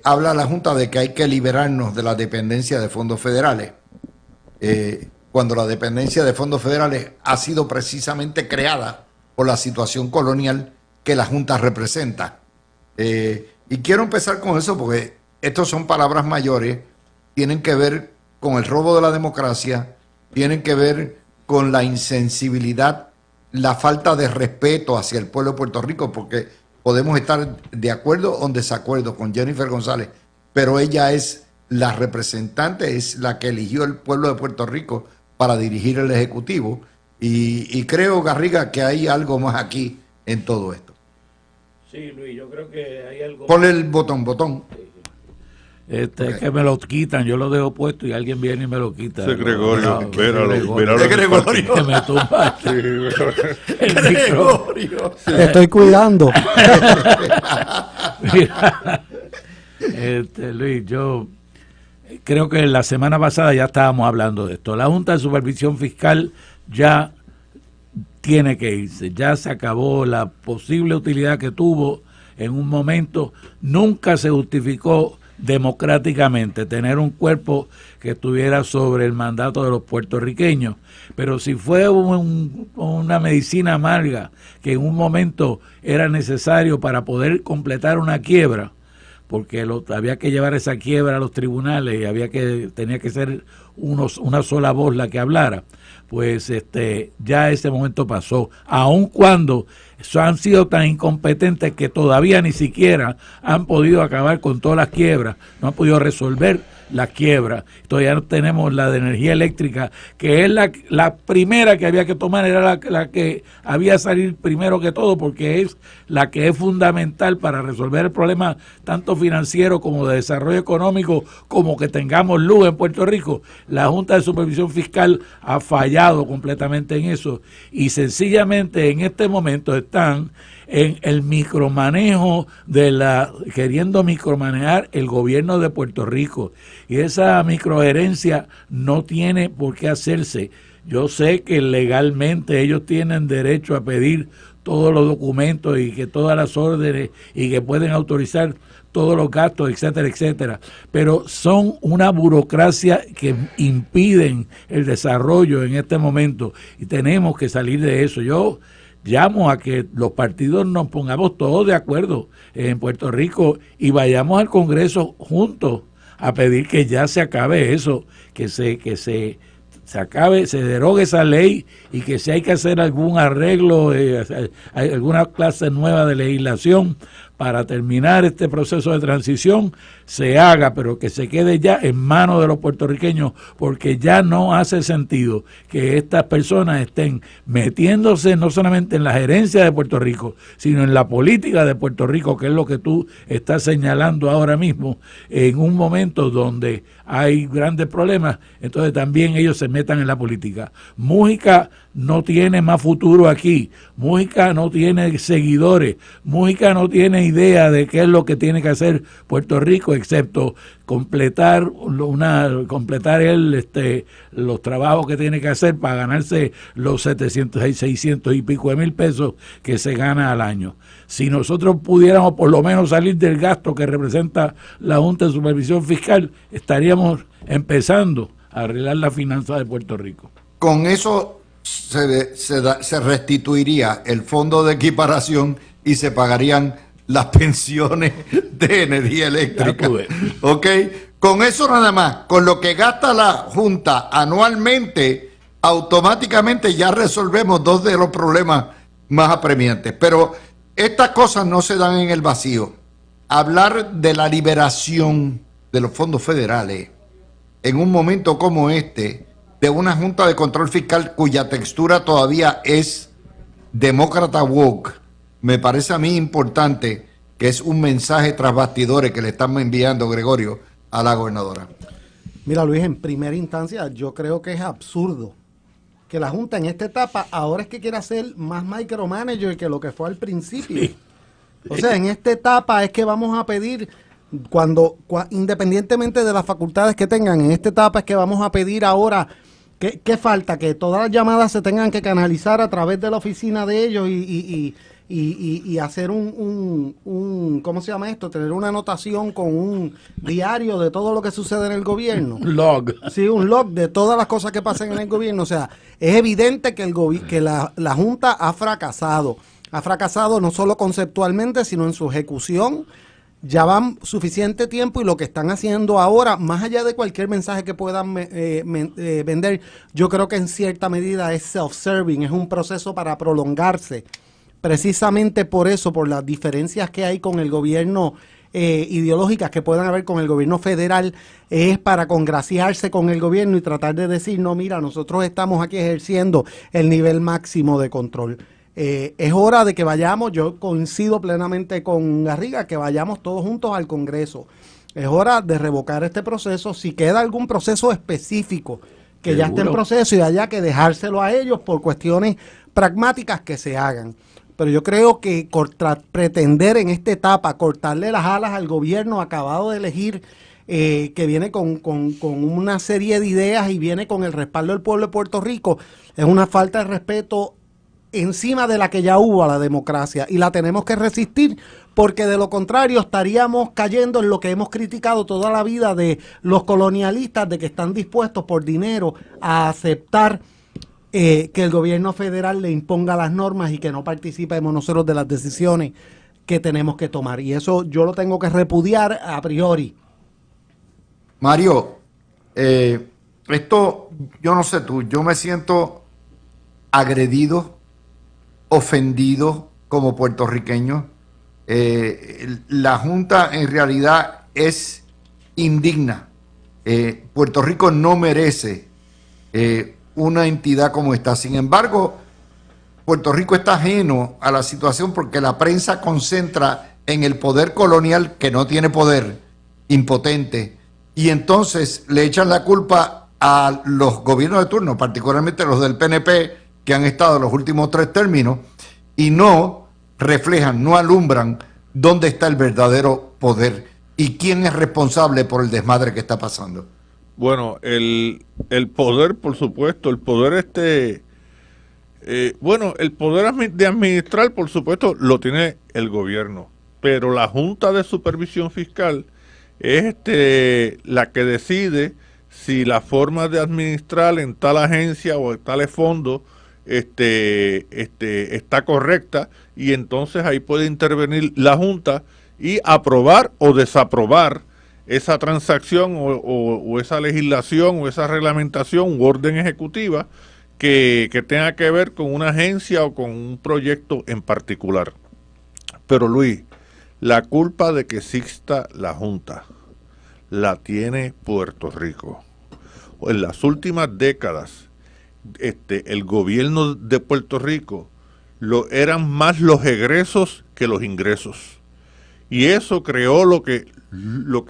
habla la Junta de que hay que liberarnos de la dependencia de fondos federales, cuando la dependencia de fondos federales ha sido precisamente creada por la situación colonial que la Junta representa. Y quiero empezar con eso porque estos son palabras mayores, tienen que ver con el robo de la democracia, tienen que ver con la insensibilidad, la falta de respeto hacia el pueblo de Puerto Rico, porque podemos estar de acuerdo o en desacuerdo con Jennifer González, pero ella es la representante, es la que eligió el pueblo de Puerto Rico para dirigir el Ejecutivo. Y creo, Garriga, que hay algo más aquí en todo esto. Sí, Luis, yo creo que hay algo. Ponle el botón. Es que me lo quitan, yo lo dejo puesto y alguien viene y me lo quita. Ese Gregorio, No, míralo. Ese Gregorio. que me tumba el micro. Gregorio. Te estoy cuidando. Mira, Luis, yo creo que la semana pasada ya estábamos hablando de esto. La Junta de Supervisión Fiscal ya tiene que irse, ya se acabó la posible utilidad que tuvo en un momento. Nunca se justificó democráticamente tener un cuerpo que estuviera sobre el mandato de los puertorriqueños, pero si fue una medicina amarga que en un momento era necesario para poder completar una quiebra, porque había que llevar esa quiebra a los tribunales y tenía que ser una sola voz la que hablara, pues ya ese momento pasó, aun cuando han sido tan incompetentes que todavía ni siquiera han podido acabar con todas las quiebras, no han podido resolver las quiebras. Todavía no tenemos la de energía eléctrica, que es la primera que había que tomar, era la que había salir primero que todo, porque es la que es fundamental para resolver el problema tanto financiero como de desarrollo económico, como que tengamos luz en Puerto Rico. La Junta de Supervisión Fiscal ha fallado completamente en eso y sencillamente en este momento están en el micromanejo queriendo micromanejar el gobierno de Puerto Rico, y esa microgerencia no tiene por qué hacerse. Yo sé que legalmente ellos tienen derecho a pedir todos los documentos y que todas las órdenes y que pueden autorizar todos los gastos, etcétera, etcétera, pero son una burocracia que impiden el desarrollo en este momento y tenemos que salir de eso. Yo llamo a que los partidos nos pongamos todos de acuerdo en Puerto Rico y vayamos al Congreso juntos a pedir que ya se acabe eso, que se acabe, se derogue esa ley y que si hay que hacer algún arreglo, alguna clase nueva de legislación para terminar este proceso de transición, se haga, pero que se quede ya en manos de los puertorriqueños, porque ya no hace sentido que estas personas estén metiéndose no solamente en la gerencia de Puerto Rico, sino en la política de Puerto Rico, que es lo que tú estás señalando ahora mismo, en un momento donde hay grandes problemas, entonces también ellos se metan en la política. Mújica no tiene más futuro aquí, Mújica no tiene seguidores, Mújica no tiene idea de qué es lo que tiene que hacer Puerto Rico, excepto completar los trabajos que tiene que hacer para ganarse los 700 y 600 y pico de mil pesos que se gana al año. Si nosotros pudiéramos por lo menos salir del gasto que representa la Junta de Supervisión Fiscal, estaríamos empezando a arreglar la finanza de Puerto Rico. Con eso se restituiría el fondo de equiparación y se pagarían las pensiones de energía eléctrica. ¿Ok? Con eso nada más, con lo que gasta la Junta anualmente, automáticamente ya resolvemos dos de los problemas más apremiantes. Pero estas cosas no se dan en el vacío. Hablar de la liberación de los fondos federales en un momento como este, de una Junta de Control Fiscal cuya textura todavía es demócrata woke, me parece a mí importante, que es un mensaje tras bastidores que le estamos enviando, Gregorio, a la gobernadora. Mira, Luis, en primera instancia yo creo que es absurdo que la Junta en esta etapa ahora es que quiere hacer más micromanager que lo que fue al principio. Sí. O sea, en esta etapa es que vamos a pedir, independientemente de las facultades que tengan, en esta etapa es que vamos a pedir ahora, ¿qué falta? Que todas las llamadas se tengan que canalizar a través de la oficina de ellos y hacer ¿cómo se llama esto? Tener una anotación con un diario de todo lo que sucede en el gobierno. Un log. Sí, un log de todas las cosas que pasan en el gobierno. O sea, es evidente que la Junta ha fracasado. Ha fracasado no solo conceptualmente, sino en su ejecución. Ya van suficiente tiempo y lo que están haciendo ahora, más allá de cualquier mensaje que puedan vender, yo creo que en cierta medida es self-serving, es un proceso para prolongarse, precisamente por eso, por las diferencias que hay con el gobierno ideológicas que puedan haber con el gobierno federal, es para congraciarse con el gobierno y tratar de decir, no, mira, nosotros estamos aquí ejerciendo el nivel máximo de control. Es hora de que vayamos, yo coincido plenamente con Garriga, que vayamos todos juntos al Congreso. Es hora de revocar este proceso. Si queda algún proceso específico que ya esté en proceso y haya que dejárselo a ellos por cuestiones pragmáticas, que se hagan. Pero yo creo que pretender en esta etapa cortarle las alas al gobierno acabado de elegir, que viene con una serie de ideas y viene con el respaldo del pueblo de Puerto Rico, es una falta de respeto encima de la que ya hubo a la democracia, y la tenemos que resistir, porque de lo contrario estaríamos cayendo en lo que hemos criticado toda la vida de los colonialistas, de que están dispuestos por dinero a aceptar que el gobierno federal le imponga las normas y que no participemos nosotros de las decisiones que tenemos que tomar. Y eso yo lo tengo que repudiar a priori. Mario, esto, yo no sé tú, yo me siento agredido, ofendido como puertorriqueño. La Junta en realidad es indigna. Puerto Rico no merece una entidad como esta. Sin embargo, Puerto Rico está ajeno a la situación porque la prensa concentra en el poder colonial, que no tiene poder, impotente, y entonces le echan la culpa a los gobiernos de turno, particularmente los del PNP, que han estado los últimos 3 términos, y no reflejan, no alumbran dónde está el verdadero poder y quién es responsable por el desmadre que está pasando. Bueno, el poder, por supuesto, el poder el poder de administrar, por supuesto, lo tiene el gobierno, pero la Junta de Supervisión Fiscal es la que decide si la forma de administrar en tal agencia o en tales fondos está correcta, y entonces ahí puede intervenir la Junta y aprobar o desaprobar esa transacción o esa legislación o esa reglamentación u orden ejecutiva que tenga que ver con una agencia o con un proyecto en particular. Pero Luis, la culpa de que exista la Junta la tiene Puerto Rico. En las últimas décadas, el gobierno de Puerto Rico eran más los egresos que los ingresos. Y eso creó lo que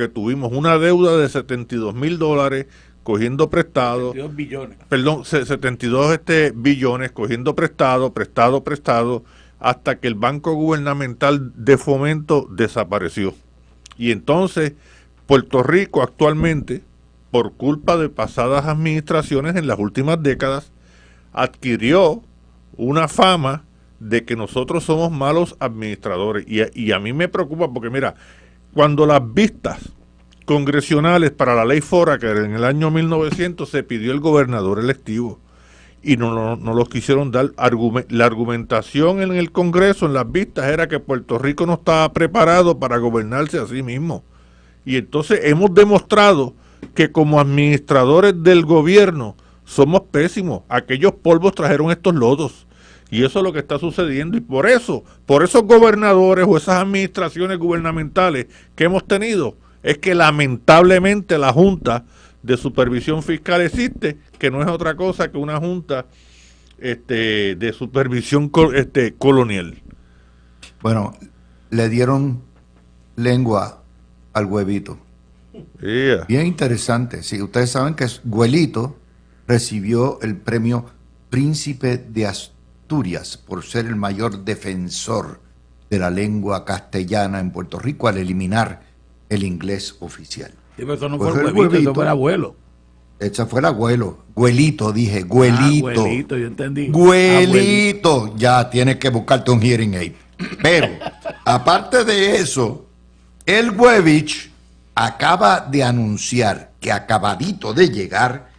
tuvimos, una deuda de $72,000 cogiendo prestado. 72 billones. Perdón, 72 billones cogiendo prestado, hasta que el Banco Gubernamental de Fomento desapareció. Y entonces Puerto Rico actualmente, por culpa de pasadas administraciones en las últimas décadas, adquirió una fama de que nosotros somos malos administradores. Y a mí me preocupa porque, mira, cuando las vistas congresionales para la ley Foraker en el año 1900 se pidió el gobernador electivo y no los quisieron dar. La argumentación en el Congreso, en las vistas, era que Puerto Rico no estaba preparado para gobernarse a sí mismo. Y entonces hemos demostrado que como administradores del gobierno somos pésimos. Aquellos polvos trajeron estos lodos. Y eso es lo que está sucediendo. Y por esos gobernadores o esas administraciones gubernamentales que hemos tenido, es que lamentablemente la Junta de Supervisión Fiscal existe, que no es otra cosa que una junta de supervisión colonial. Bueno, le dieron lengua al huevito. Yeah. Bien interesante. Sí, ustedes saben que Güelito recibió el premio Príncipe de Asturias por ser el mayor defensor de la lengua castellana en Puerto Rico al eliminar el inglés oficial. Sí, pero eso no Pues fue el el huevito, eso huevito. fue el abuelo. Ese fue el abuelo. Güelito, dije, Güelito. Güelito, yo entendí. Güelito. Ya tienes que buscarte un hearing aid. Pero, aparte de eso, el Güevich acaba de anunciar que acabadito de llegar,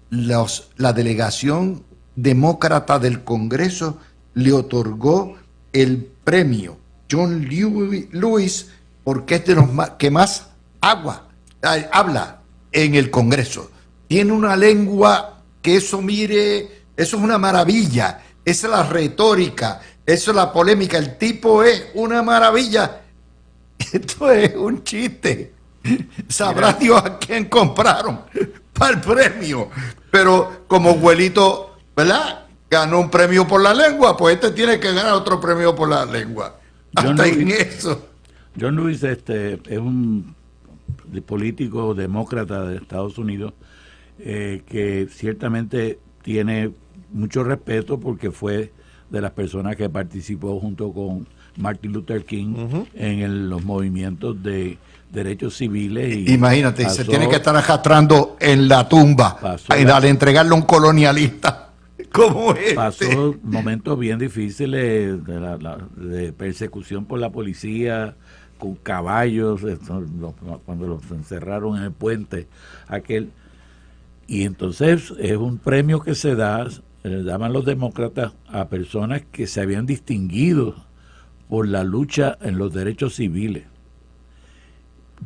la delegación demócrata del Congreso le otorgó el premio John Lewis porque es de los que más habla en el Congreso. Tiene una lengua que eso, mire, eso es una maravilla. Esa es la retórica, Eso es la polémica. El tipo es una maravilla. Esto es un chiste. Sabrá Dios a quién compraron para el premio. Pero como Huelito, ¿verdad?, ganó un premio por la lengua, pues este tiene que ganar otro premio por la lengua. Hasta en eso. John Lewis es un político demócrata de Estados Unidos que ciertamente tiene mucho respeto porque fue de las personas que participó junto con Martin Luther King en los movimientos de derechos civiles. Y imagínate, se tiene que estar arrastrando en la tumba al entregarle a un colonialista como este. Pasó momentos bien difíciles de persecución por la policía, con caballos, cuando los encerraron en el puente aquel. Y entonces es un premio que se daban los demócratas a personas que se habían distinguido por la lucha en los derechos civiles.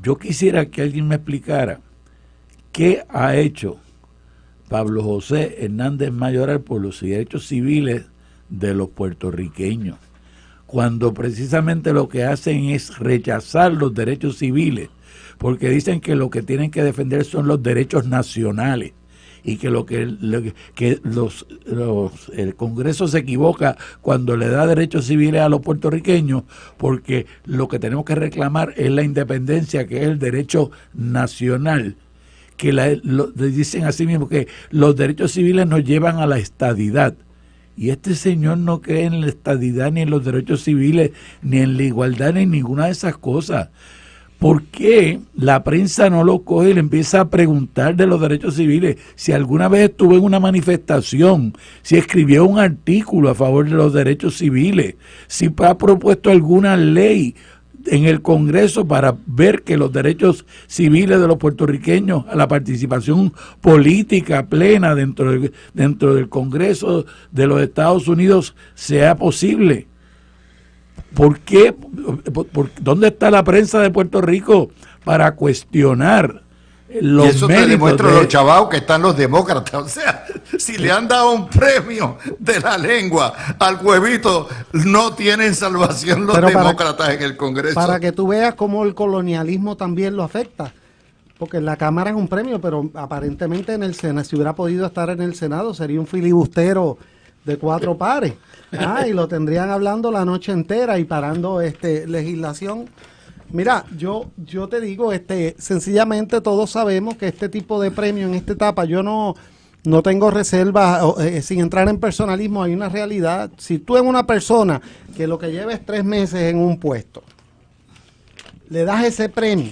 Yo quisiera que alguien me explicara qué ha hecho Pablo José Hernández Mayoral por los derechos civiles de los puertorriqueños, cuando precisamente lo que hacen es rechazar los derechos civiles, porque dicen que lo que tienen que defender son los derechos nacionales y que el Congreso se equivoca cuando le da derechos civiles a los puertorriqueños, porque lo que tenemos que reclamar es la independencia, que es el derecho nacional, que dicen así mismo que los derechos civiles nos llevan a la estadidad. Y este señor no cree en la estadidad, ni en los derechos civiles, ni en la igualdad, ni en ninguna de esas cosas. ¿Por qué la prensa no lo coge y le empieza a preguntar de los derechos civiles? Si alguna vez estuvo en una manifestación, si escribió un artículo a favor de los derechos civiles, si ha propuesto alguna ley en el Congreso para ver que los derechos civiles de los puertorriqueños, a la participación política plena dentro del Congreso de los Estados Unidos sea posible. ¿Por qué? ¿Dónde está la prensa de Puerto Rico para cuestionar los y eso te demuestra los chavaos que están los demócratas? O sea, si le han dado un premio de la lengua al huevito, no tienen salvación los demócratas en el Congreso. Para que tú veas cómo el colonialismo también lo afecta. Porque en la Cámara es un premio, pero aparentemente en el Senado, si hubiera podido estar en el Senado, sería un filibustero de 4 pares. Y lo tendrían hablando la noche entera y parando legislación. Mira, yo te digo, sencillamente todos sabemos que este tipo de premio en esta etapa, yo no tengo reservas, sin entrar en personalismo, hay una realidad. Si tú eres una persona que lo que lleva es 3 meses en un puesto, le das ese premio,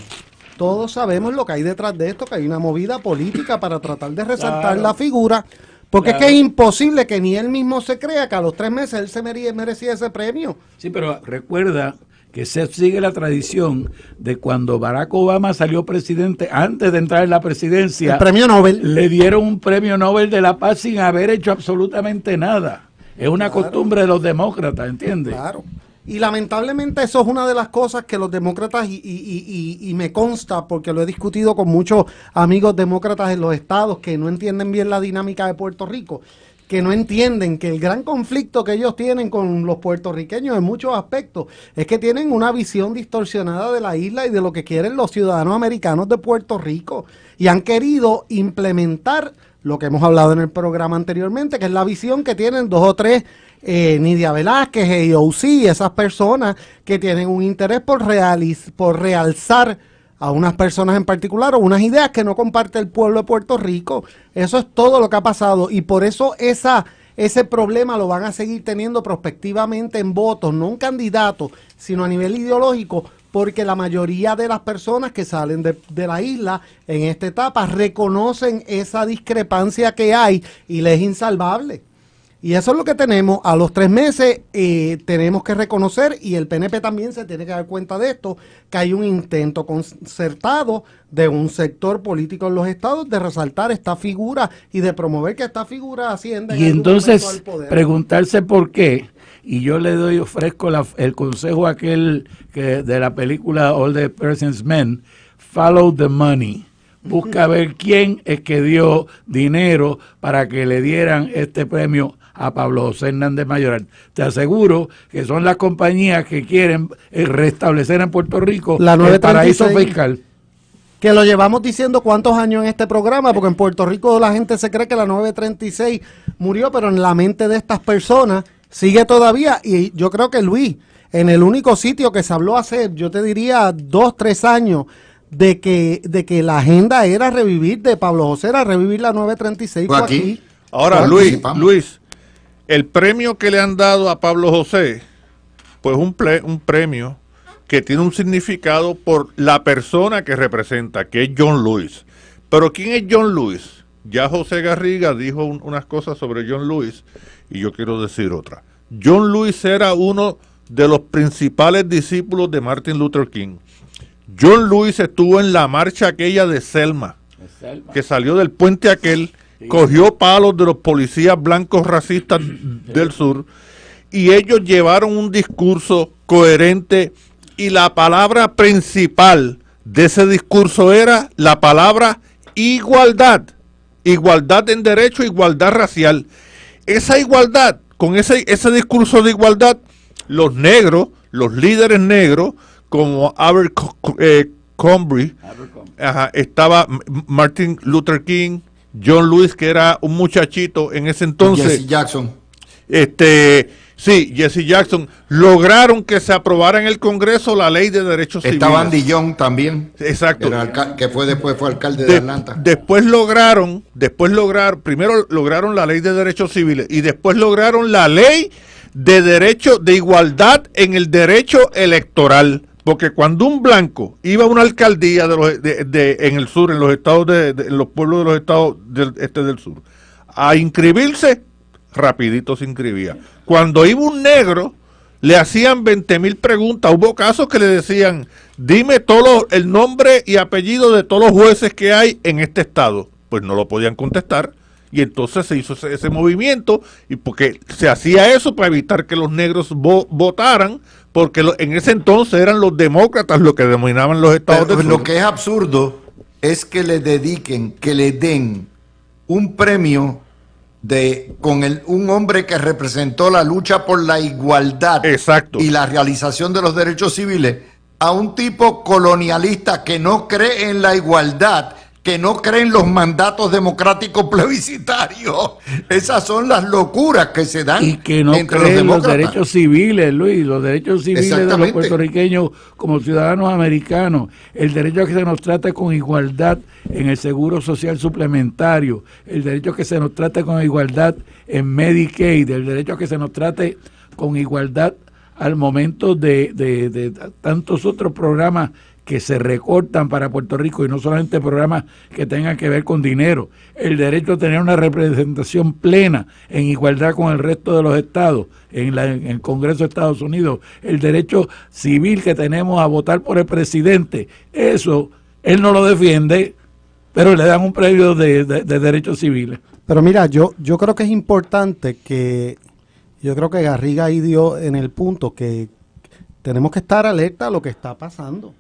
todos sabemos lo que hay detrás de esto, que hay una movida política para tratar de resaltar la figura, porque es que es imposible que ni él mismo se crea que a los 3 meses él se merecía ese premio. Sí, pero recuerda que se sigue la tradición de cuando Barack Obama salió presidente, antes de entrar en la presidencia, el premio Nobel, le dieron un premio Nobel de la Paz sin haber hecho absolutamente nada. Es una costumbre de los demócratas, ¿entiendes? Claro. Y lamentablemente eso es una de las cosas que los demócratas, y me consta porque lo he discutido con muchos amigos demócratas en los estados que no entienden bien la dinámica de Puerto Rico, que no entienden que el gran conflicto que ellos tienen con los puertorriqueños en muchos aspectos es que tienen una visión distorsionada de la isla y de lo que quieren los ciudadanos americanos de Puerto Rico, y han querido implementar lo que hemos hablado en el programa anteriormente, que es la visión que tienen 2 o 3 Nidia Velázquez, AOC, esas personas que tienen un interés por realzar a unas personas en particular o unas ideas que no comparte el pueblo de Puerto Rico. Eso es todo lo que ha pasado, y por eso ese problema lo van a seguir teniendo prospectivamente en votos, no un candidato, sino a nivel ideológico, porque la mayoría de las personas que salen de la isla en esta etapa reconocen esa discrepancia que hay y le es insalvable. Y eso es lo que tenemos. A los 3 meses tenemos que reconocer, y el PNP también se tiene que dar cuenta de esto, que hay un intento concertado de un sector político en los estados de resaltar esta figura y de promover que esta figura ascienda. Y entonces preguntarse por qué. Y yo ofrezco el consejo aquel de la película All the President's Men, follow the money. Busca ver quién es que dio dinero para que le dieran este premio a Pablo José Hernández Mayoral. Te aseguro que son las compañías que quieren restablecer en Puerto Rico La el 936. paraíso fiscal. Que lo llevamos diciendo cuántos años en este programa, porque en Puerto Rico la gente se cree que la 936 murió, pero en la mente de estas personas sigue todavía. Y yo creo que Luis, en el único sitio que se habló hace, yo te diría, 2, 3 años, de que la agenda era revivir, de Pablo José era revivir la 936, Fue fue aquí. aquí. Ahora, Participamos. Luis, el premio que le han dado a Pablo José, pues un premio que tiene un significado por la persona que representa, que es John Lewis. Pero ¿quién es John Lewis? Ya José Garriga dijo unas cosas sobre John Lewis y yo quiero decir otra. John Lewis era uno de los principales discípulos de Martin Luther King. John Lewis estuvo en la marcha aquella de Selma, que salió del puente aquel, cogió palos de los policías blancos racistas del sur y ellos llevaron un discurso coherente y la palabra principal de ese discurso era la palabra igualdad. Igualdad en derecho, igualdad racial. Esa igualdad, con ese discurso de igualdad, los negros, los líderes negros, como Abercrombie, estaba Martin Luther King, John Lewis, que era un muchachito en ese entonces. Jesse Jackson. Jesse Jackson, lograron que se aprobara en el Congreso la ley de derechos civiles. Estaba Andy Young después fue alcalde de Atlanta. Primero lograron la ley de derechos civiles y después lograron la ley de igualdad en el derecho electoral. Porque cuando un blanco iba a una alcaldía en el sur, en los estados en los pueblos de los estados del sur, a inscribirse, rapidito se inscribía. Cuando iba un negro, le hacían 20,000 preguntas. Hubo casos que le decían, dime el nombre y apellido de todos los jueces que hay en este estado. Pues no lo podían contestar. Y entonces se hizo ese movimiento, y porque se hacía eso para evitar que los negros votaran, porque en ese entonces eran los demócratas los que dominaban los estados del sur. Lo que es absurdo es que le den un premio con un hombre que representó la lucha por la igualdad. Exacto. Y la realización de los derechos civiles a un tipo colonialista que no cree en la igualdad, que no creen los mandatos democráticos plebiscitarios. Esas son las locuras que se dan y que no entre los creen los demócratas. derechos civiles, Luis, los derechos civiles de los Exactamente. puertorriqueños como ciudadanos americanos, el derecho a que se nos trate con igualdad en el seguro social suplementario, el derecho a que se nos trate con igualdad en Medicaid, el derecho a que se nos trate con igualdad al momento de tantos otros programas que se recortan para Puerto Rico, y no solamente programas que tengan que ver con dinero, el derecho a tener una representación plena en igualdad con el resto de los estados, en el Congreso de Estados Unidos, el derecho civil que tenemos a votar por el presidente. Eso él no lo defiende, pero le dan un premio de derechos civiles. Pero mira, yo creo que es importante yo creo que Garriga ahí dio en el punto que tenemos que estar alerta a lo que está pasando.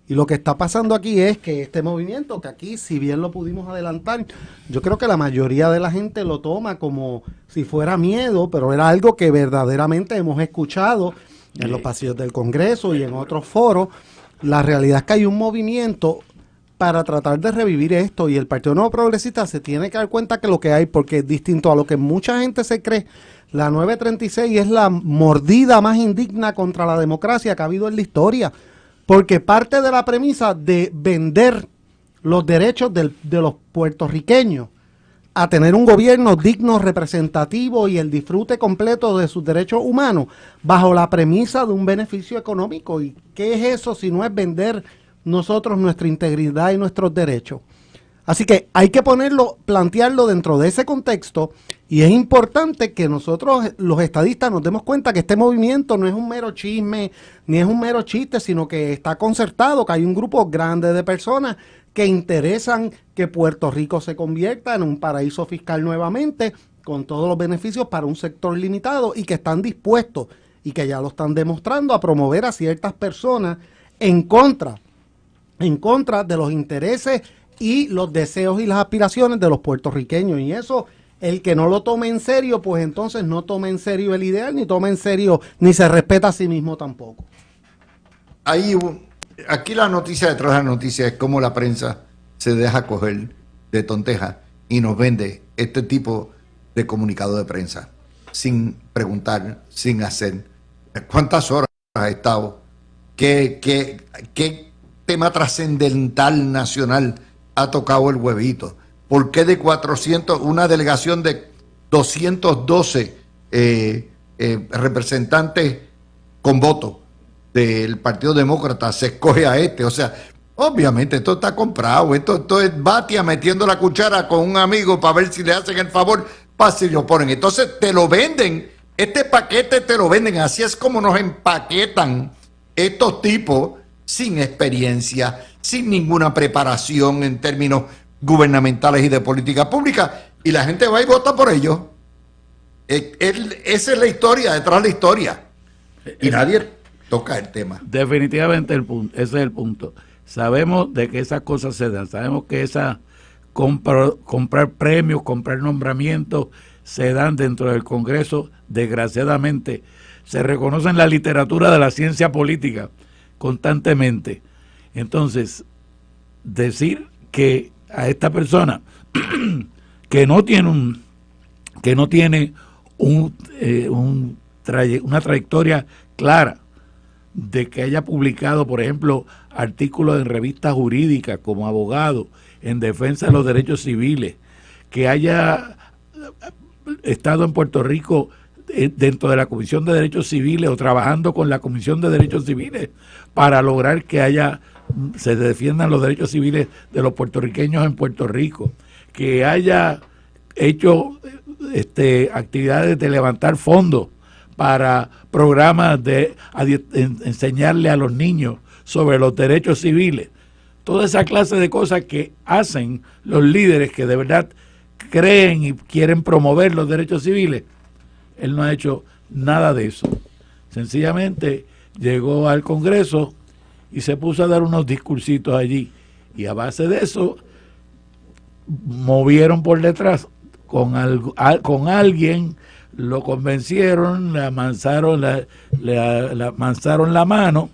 Y lo que está pasando aquí es que este movimiento, que aquí, si bien lo pudimos adelantar, yo creo que la mayoría de la gente lo toma como si fuera miedo, pero era algo que verdaderamente hemos escuchado en los pasillos del Congreso y en otros foros. La realidad es que hay un movimiento para tratar de revivir esto, y el Partido Nuevo Progresista se tiene que dar cuenta que lo que hay, porque es distinto a lo que mucha gente se cree, la 936 es la mordida más indigna contra la democracia que ha habido en la historia. Porque parte de la premisa de vender los derechos de los puertorriqueños a tener un gobierno digno, representativo y el disfrute completo de sus derechos humanos bajo la premisa de un beneficio económico. ¿Y qué es eso si no es vender nosotros nuestra integridad y nuestros derechos? Así que hay que plantearlo dentro de ese contexto, y es importante que nosotros, los estadistas, nos demos cuenta que este movimiento no es un mero chisme, ni es un mero chiste, sino que está concertado, que hay un grupo grande de personas que interesan que Puerto Rico se convierta en un paraíso fiscal nuevamente, con todos los beneficios para un sector limitado, y que están dispuestos, y que ya lo están demostrando, a promover a ciertas personas en contra de los intereses y los deseos y las aspiraciones de los puertorriqueños. Y eso El que no lo tome en serio, pues entonces no tome en serio el ideal, ni tome en serio, ni se respeta a sí mismo tampoco. Aquí la noticia detrás de la noticia es cómo la prensa se deja coger de tonteja y nos vende este tipo de comunicado de prensa sin preguntar, sin hacer. ¿Cuántas horas ha estado? ¿Qué tema trascendental nacional ha tocado el huevito? ¿Por qué de 400, una delegación de 212 representantes con voto del Partido Demócrata se escoge a este? O sea, obviamente esto está comprado, esto es Batia metiendo la cuchara con un amigo para ver si le hacen el favor, para si lo ponen. Entonces te lo venden, este paquete te lo venden, así es como nos empaquetan estos tipos sin experiencia, sin ninguna preparación en términos gubernamentales y de política pública, y la gente va y vota por ellos. Esa es la historia, detrás de la historia. Y nadie toca el tema. Definitivamente ese es el punto. Sabemos de que esas cosas se dan, sabemos que esa comprar premios, comprar nombramientos se dan dentro del Congreso, desgraciadamente. Se reconoce en la literatura de la ciencia política constantemente. Entonces, decir que a esta persona que no tiene una trayectoria clara, de que haya publicado, por ejemplo, artículos en revistas jurídicas como abogado en defensa de los derechos civiles, que haya estado en Puerto Rico dentro de la Comisión de Derechos Civiles o trabajando con la Comisión de Derechos Civiles para lograr que se defiendan los derechos civiles de los puertorriqueños en Puerto Rico, que haya hecho actividades de levantar fondos para programas de enseñarle a los niños sobre los derechos civiles. Toda esa clase de cosas que hacen los líderes que de verdad creen y quieren promover los derechos civiles. Él no ha hecho nada de eso. Sencillamente llegó al Congreso y se puso a dar unos discursitos allí. Y a base de eso, movieron por detrás con alguien, lo convencieron, le amansaron la mano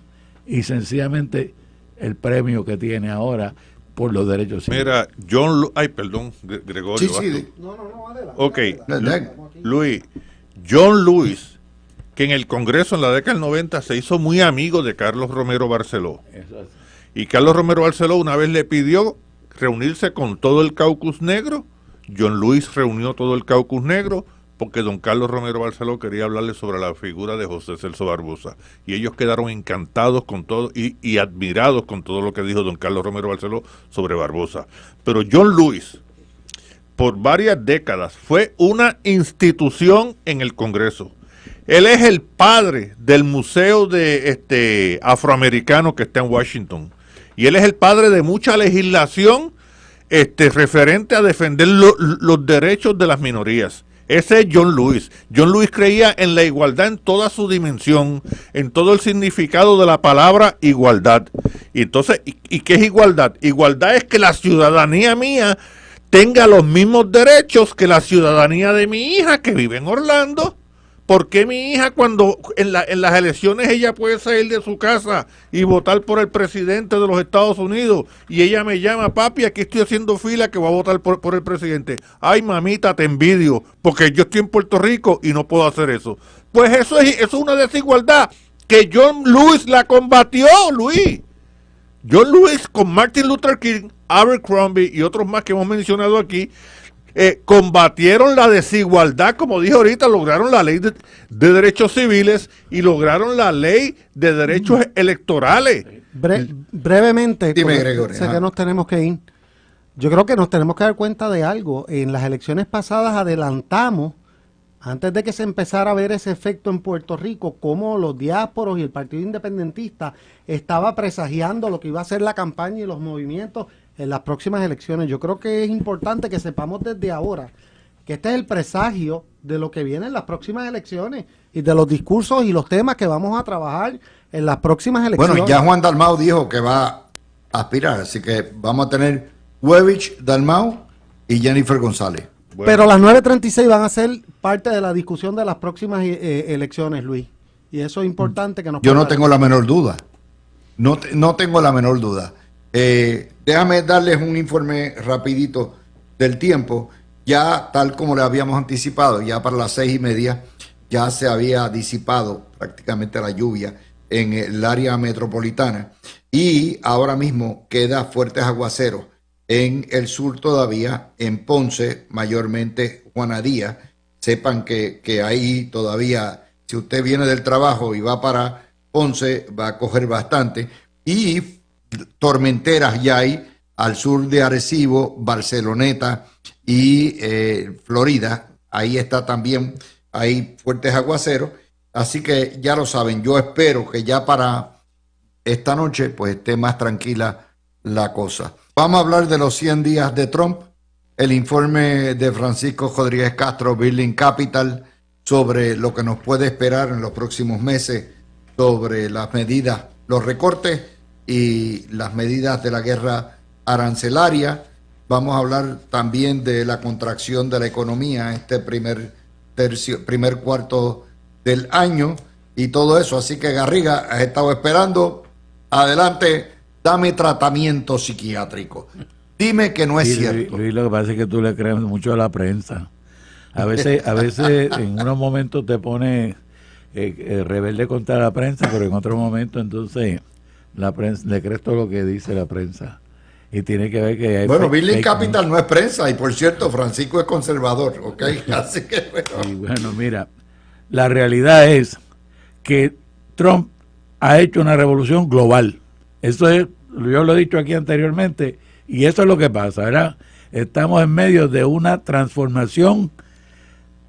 y sencillamente el premio que tiene ahora por los derechos civiles. Mira, Gregorio. Sí. No, adelante. Ok, Adelante. Luis, John Lewis, que en el Congreso en la década del 90 se hizo muy amigo de Carlos Romero Barceló. Eso es. Y Carlos Romero Barceló una vez le pidió reunirse con todo el caucus negro. John Lewis reunió todo el caucus negro porque don Carlos Romero Barceló quería hablarle sobre la figura de José Celso Barbosa. Y ellos quedaron encantados con todo y admirados con todo lo que dijo don Carlos Romero Barceló sobre Barbosa. Pero John Lewis, por varias décadas, fue una institución en el Congreso. Él es el padre del Museo de Afroamericano que está en Washington. Y él es el padre de mucha legislación referente a defender los derechos de las minorías. Ese es John Lewis. John Lewis creía en la igualdad en toda su dimensión, en todo el significado de la palabra igualdad. Y entonces, ¿y qué es igualdad? Igualdad es que la ciudadanía mía tenga los mismos derechos que la ciudadanía de mi hija que vive en Orlando. ¿Por qué mi hija cuando en las elecciones ella puede salir de su casa y votar por el presidente de los Estados Unidos y ella me llama, papi, aquí estoy haciendo fila que voy a votar por el presidente? Ay, mamita, te envidio, porque yo estoy en Puerto Rico y no puedo hacer eso. Pues eso es una desigualdad que John Lewis la combatió, Luis. John Lewis con Martin Luther King, Abercrombie y otros más que hemos mencionado aquí, combatieron la desigualdad, como dije ahorita, lograron la ley de derechos civiles y lograron la ley de derechos electorales. Brevemente, Dime, Gregorio. sé que nos tenemos que ir. Yo creo que nos tenemos que dar cuenta de algo. En las elecciones pasadas adelantamos, antes de que se empezara a ver ese efecto en Puerto Rico, cómo los diásporos y el Partido Independentista estaba presagiando lo que iba a ser la campaña y los movimientos en las próximas elecciones. Yo creo que es importante que sepamos desde ahora que este es el presagio de lo que viene en las próximas elecciones y de los discursos y los temas que vamos a trabajar en las próximas elecciones. Bueno, ya Juan Dalmau dijo que va a aspirar, así que vamos a tener Webich, Dalmau y Jennifer González. Bueno. Pero las 9:36 van a ser parte de la discusión de las próximas elecciones, Luis. Y eso es importante que nos... Yo no tengo la menor duda. No tengo la menor duda. Déjame darles un informe rapidito del tiempo. Ya tal como le habíamos anticipado, ya para las 6:30 ya se había disipado prácticamente la lluvia en el área metropolitana y ahora mismo queda fuertes aguaceros en el sur todavía, en Ponce, mayormente Juanadía. Sepan que ahí todavía, si usted viene del trabajo y va para Ponce, va a coger bastante. Y tormenteras ya hay al sur de Arecibo, Barceloneta y Florida. Ahí está también, hay fuertes aguaceros. Así que ya lo saben, yo espero que ya para esta noche pues esté más tranquila la cosa. Vamos a hablar de los 100 días de Trump, el informe de Francisco Rodríguez Castro, Building Capital, sobre lo que nos puede esperar en los próximos meses, sobre las medidas, los recortes y las medidas de la guerra arancelaria. Vamos a hablar también de la contracción de la economía este primer cuarto del año y todo eso. Así que Garriga, has estado esperando. Adelante, dame tratamiento psiquiátrico. Dime que no es cierto. Luis, lo que pasa es que tú le crees mucho a la prensa. A veces en unos momentos te pones rebelde contra la prensa, pero en otros momentos entonces la prensa, le crees todo lo que dice la prensa. Y tiene que ver que hay... Bueno, Building Capital no es prensa y por cierto, Francisco es conservador, ¿ok? Así que bueno. Y bueno, mira, la realidad es que Trump ha hecho una revolución global. Eso es, yo lo he dicho aquí anteriormente, y eso es lo que pasa, ¿verdad? Estamos en medio de una transformación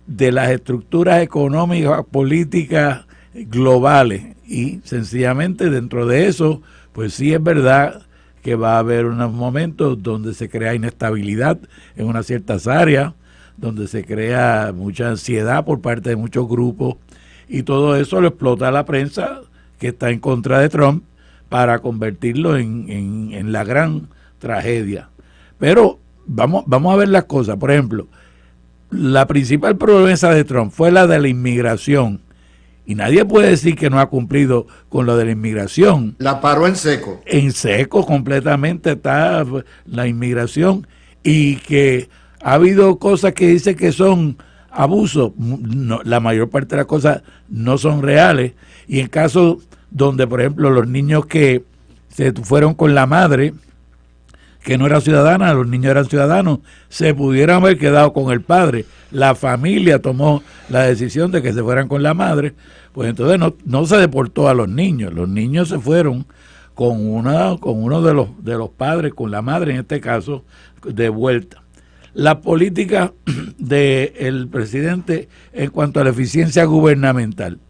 de las estructuras económicas, políticas globales, y sencillamente dentro de eso, pues sí es verdad que va a haber unos momentos donde se crea inestabilidad en unas ciertas áreas, donde se crea mucha ansiedad por parte de muchos grupos, y todo eso lo explota la prensa que está en contra de Trump para convertirlo en la gran tragedia. Pero vamos a ver las cosas. Por ejemplo, la principal promesa de Trump fue la de la inmigración, y nadie puede decir que no ha cumplido con lo de la inmigración. La paró en seco. En seco completamente está la inmigración, y que ha habido cosas que dice que son abusos. No, la mayor parte de las cosas no son reales, y en casos donde, por ejemplo, los niños que se fueron con la madre, que no era ciudadana, los niños eran ciudadanos, se pudieran haber quedado con el padre. La familia tomó la decisión de que se fueran con la madre, pues entonces no se deportó a los niños se fueron con uno de los padres, con la madre en este caso, de vuelta. La política del presidente en cuanto a la eficiencia gubernamental.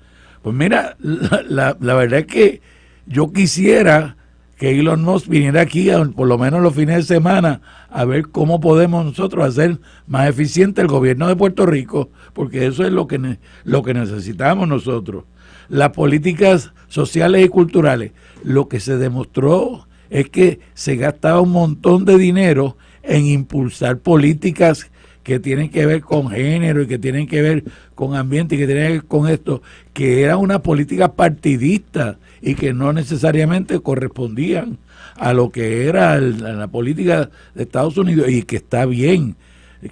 Pues mira, la verdad es que yo quisiera que Elon Musk viniera aquí, por lo menos los fines de semana, a ver cómo podemos nosotros hacer más eficiente el gobierno de Puerto Rico, porque eso es lo que necesitamos nosotros. Las políticas sociales y culturales, lo que se demostró es que se gastaba un montón de dinero en impulsar políticas que tienen que ver con género y que tienen que ver con ambiente y que tienen que ver con esto, que eran una política partidista y que no necesariamente correspondían a lo que era la política de Estados Unidos, y que está bien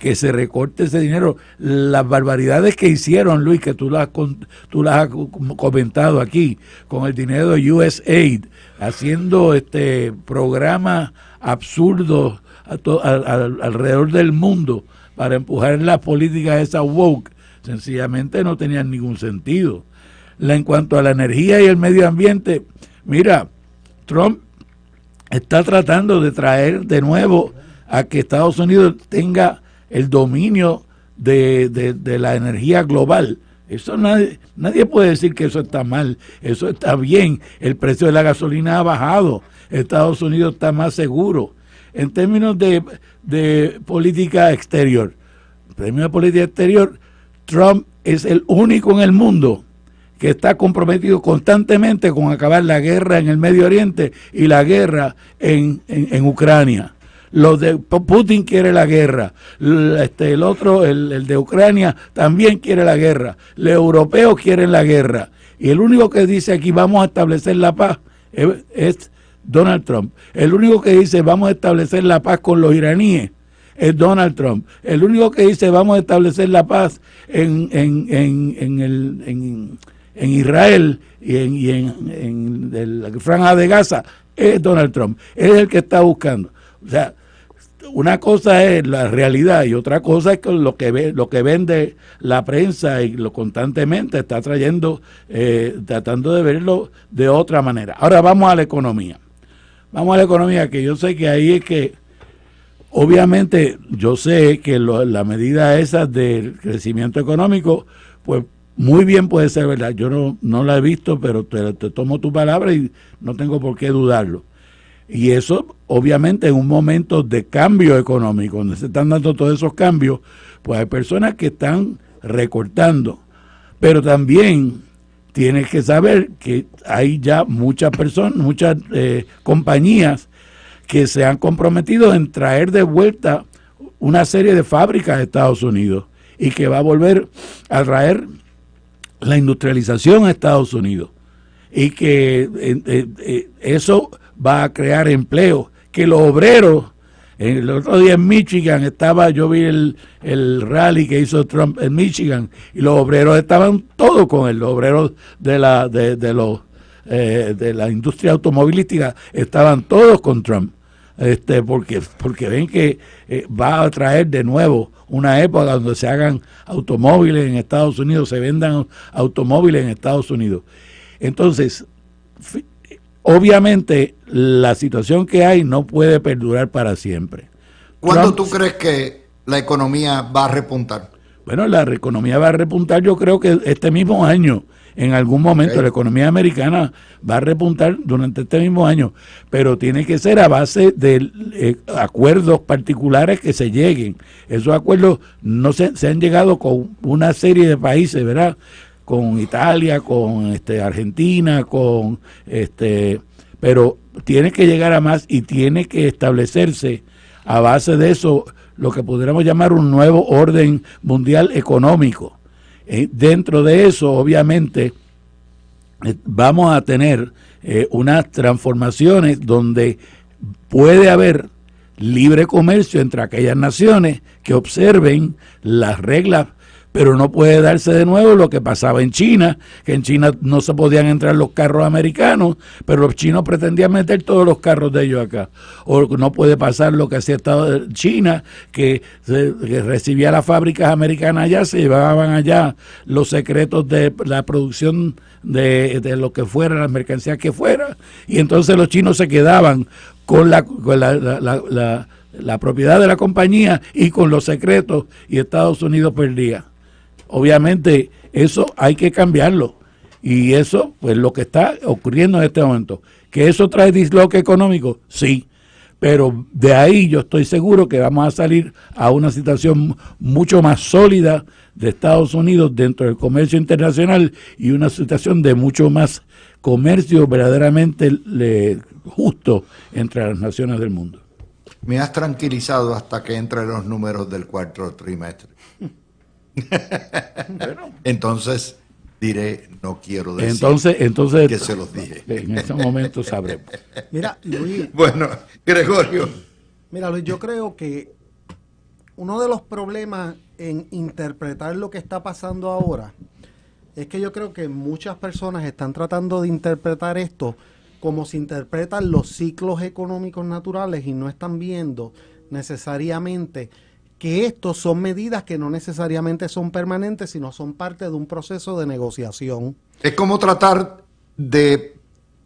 que se recorte ese dinero. Las barbaridades que hicieron, Luis, que tú las has comentado aquí, con el dinero de USAID, haciendo programas absurdos alrededor del mundo para empujar las políticas esas woke, sencillamente no tenían ningún sentido. En cuanto a la energía y el medio ambiente, mira, Trump está tratando de traer de nuevo a que Estados Unidos tenga el dominio de la energía global. Eso nadie puede decir que eso está mal, eso está bien. El precio de la gasolina ha bajado, Estados Unidos está más seguro. En términos de política exterior, Trump es el único en el mundo que está comprometido constantemente con acabar la guerra en el Medio Oriente y la guerra en Ucrania. Putin quiere la guerra, el otro, el de Ucrania, también quiere la guerra, los europeos quieren la guerra, y el único que dice aquí vamos a establecer la paz es Donald Trump. El único que dice vamos a establecer la paz con los iraníes es Donald Trump. El único que dice vamos a establecer la paz en Israel y en la franja de Gaza es Donald Trump. Es el que está buscando. O sea, una cosa es la realidad y otra cosa es que lo que vende la prensa y lo constantemente está trayendo, tratando de verlo de otra manera. Ahora vamos a la economía. Vamos a la economía, que yo sé que ahí es que, obviamente, yo sé que la medida esa del crecimiento económico, pues muy bien puede ser verdad. Yo no la he visto, pero te tomo tu palabra y no tengo por qué dudarlo. Y eso, obviamente, en un momento de cambio económico, donde se están dando todos esos cambios, pues hay personas que están recortando. Pero también tienes que saber que hay ya muchas personas, muchas compañías que se han comprometido en traer de vuelta una serie de fábricas a Estados Unidos y que va a volver a traer la industrialización a Estados Unidos y que eso va a crear empleo, que los obreros, el otro día en Michigan yo vi el rally que hizo Trump en Michigan y los obreros estaban todos con él, los obreros de la industria automovilística estaban todos con Trump, porque ven que va a traer de nuevo una época donde se hagan automóviles en Estados Unidos, se vendan automóviles en Estados Unidos. Entonces, obviamente, la situación que hay no puede perdurar para siempre. ¿Cuándo tú crees que la economía va a repuntar? Bueno, la economía va a repuntar, yo creo que este mismo año, en algún momento, la economía americana va a repuntar durante este mismo año, pero tiene que ser a base de acuerdos particulares que se lleguen. Esos acuerdos no se han llegado con una serie de países, ¿verdad? Con Italia, con Argentina, pero tiene que llegar a más y tiene que establecerse a base de eso lo que podríamos llamar un nuevo orden mundial económico. Dentro de eso, obviamente, vamos a tener unas transformaciones donde puede haber libre comercio entre aquellas naciones que observen las reglas, pero no puede darse de nuevo lo que pasaba en China, que en China no se podían entrar los carros americanos, pero los chinos pretendían meter todos los carros de ellos acá. O no puede pasar lo que hacía China, que recibía las fábricas americanas allá, se llevaban allá los secretos de la producción de lo que fuera, las mercancías que fuera, y entonces los chinos se quedaban con la propiedad de la compañía y con los secretos, y Estados Unidos perdía. Obviamente eso hay que cambiarlo y eso pues lo que está ocurriendo en este momento. ¿Que eso trae disloque económico? Sí, pero de ahí yo estoy seguro que vamos a salir a una situación mucho más sólida de Estados Unidos dentro del comercio internacional y una situación de mucho más comercio verdaderamente justo entre las naciones del mundo. Me has tranquilizado hasta que entren los números del cuarto trimestre. Entonces diré, no quiero decir entonces que se los dije. En ese momento sabremos. Mira, Luis. Bueno, Gregorio. Mira, Luis, yo creo que uno de los problemas en interpretar lo que está pasando ahora es que yo creo que muchas personas están tratando de interpretar esto como se interpretan los ciclos económicos naturales y no están viendo necesariamente que estos son medidas que no necesariamente son permanentes, sino son parte de un proceso de negociación. Es como tratar de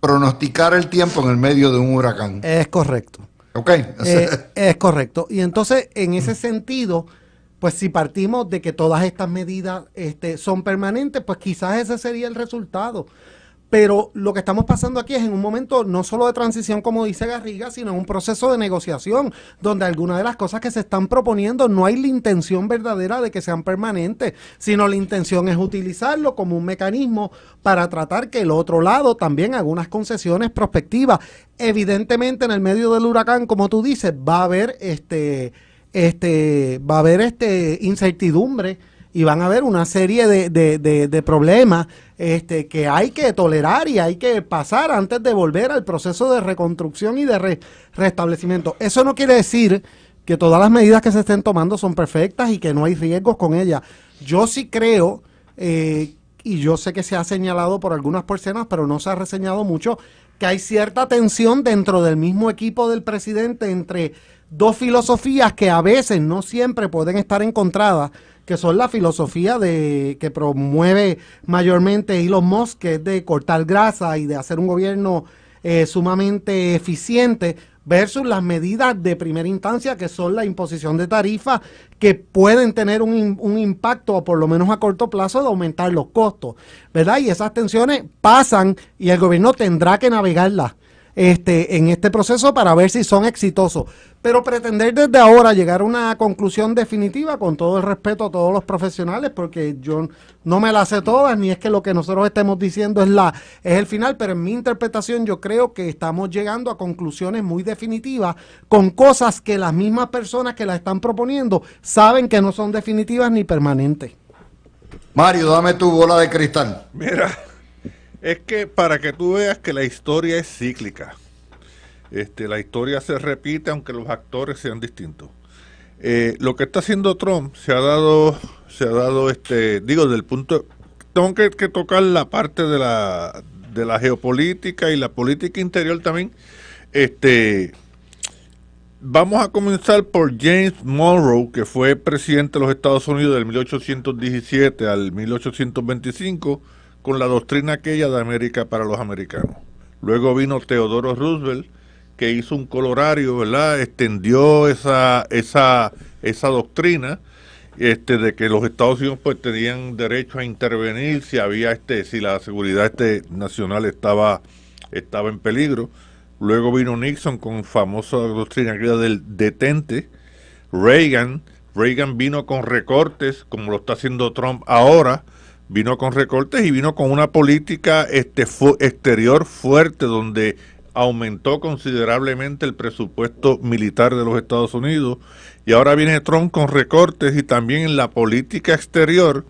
pronosticar el tiempo en el medio de un huracán. Es correcto. Ok. Es correcto. Y entonces, en ese sentido, pues si partimos de que todas estas medidas son permanentes, pues quizás ese sería el resultado. Pero lo que estamos pasando aquí es en un momento no solo de transición, como dice Garriga, sino en un proceso de negociación, donde algunas de las cosas que se están proponiendo no hay la intención verdadera de que sean permanentes, sino la intención es utilizarlo como un mecanismo para tratar que el otro lado también haga unas concesiones prospectivas. Evidentemente, en el medio del huracán, como tú dices, va a haber incertidumbre y van a haber una serie de problemas que hay que tolerar y hay que pasar antes de volver al proceso de reconstrucción y de restablecimiento. Eso no quiere decir que todas las medidas que se estén tomando son perfectas y que no hay riesgos con ellas. Yo sí creo, y yo sé que se ha señalado por algunas personas, pero no se ha reseñado mucho, que hay cierta tensión dentro del mismo equipo del presidente entre dos filosofías que a veces, no siempre, pueden estar encontradas, que son la filosofía que promueve mayormente Elon Musk, que es de cortar grasa y de hacer un gobierno sumamente eficiente, versus las medidas de primera instancia, que son la imposición de tarifas, que pueden tener un impacto, o por lo menos a corto plazo, de aumentar los costos, ¿verdad? Y esas tensiones pasan y el gobierno tendrá que navegarlas en este proceso para ver si son exitosos. Pero pretender desde ahora llegar a una conclusión definitiva, con todo el respeto a todos los profesionales, porque yo no me las sé todas, ni es que lo que nosotros estemos diciendo es el final, pero en mi interpretación yo creo que estamos llegando a conclusiones muy definitivas con cosas que las mismas personas que las están proponiendo saben que no son definitivas ni permanentes. Mario, dame tu bola de cristal. Mira, es que para que tú veas que la historia es cíclica. La historia se repite aunque los actores sean distintos. Lo que está haciendo Trump se ha dado, digo, del punto, tengo que tocar la parte de la geopolítica y la política interior también. Vamos a comenzar por James Monroe, que fue presidente de los Estados Unidos del 1817 al 1825, con la doctrina aquella de América para los americanos. Luego vino Theodore Roosevelt, que hizo un colorario, ¿verdad? Extendió esa doctrina de que los Estados Unidos pues tenían derecho a intervenir si había si la seguridad nacional estaba en peligro. Luego vino Nixon con famosa doctrina aquella del detente. Reagan vino con recortes, como lo está haciendo Trump ahora. Vino con recortes y vino con una política exterior fuerte, donde aumentó considerablemente el presupuesto militar de los Estados Unidos, y ahora viene Trump con recortes, y también en la política exterior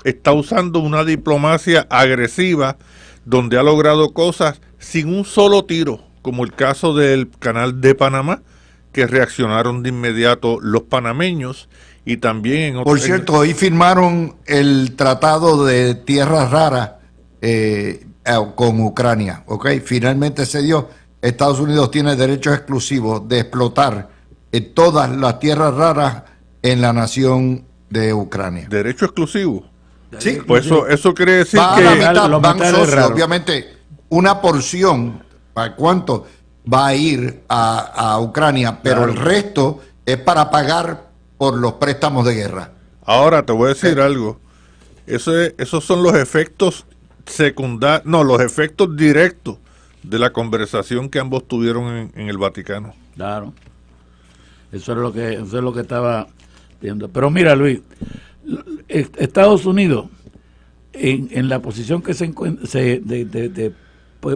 está usando una diplomacia agresiva, donde ha logrado cosas sin un solo tiro, como el caso del canal de Panamá, que reaccionaron de inmediato los panameños, y también en Por cierto, hoy firmaron el tratado de tierras raras con Ucrania, ¿ok? Finalmente se dio. Estados Unidos tiene derechos exclusivos de explotar todas las tierras raras en la nación de Ucrania. ¿Derecho exclusivo? Sí. Pues eso quiere decir va que... a la mitad, van socios, obviamente, una porción, ¿para cuánto? Va a ir a Ucrania, pero claro, el resto es para pagar por los préstamos de guerra. Ahora te voy a decir algo. Esos son los efectos secundarios, no, los efectos directos de la conversación que ambos tuvieron en el Vaticano. Claro. Eso es lo que estaba viendo. Pero mira, Luis, Estados Unidos, en la posición que se encuentra de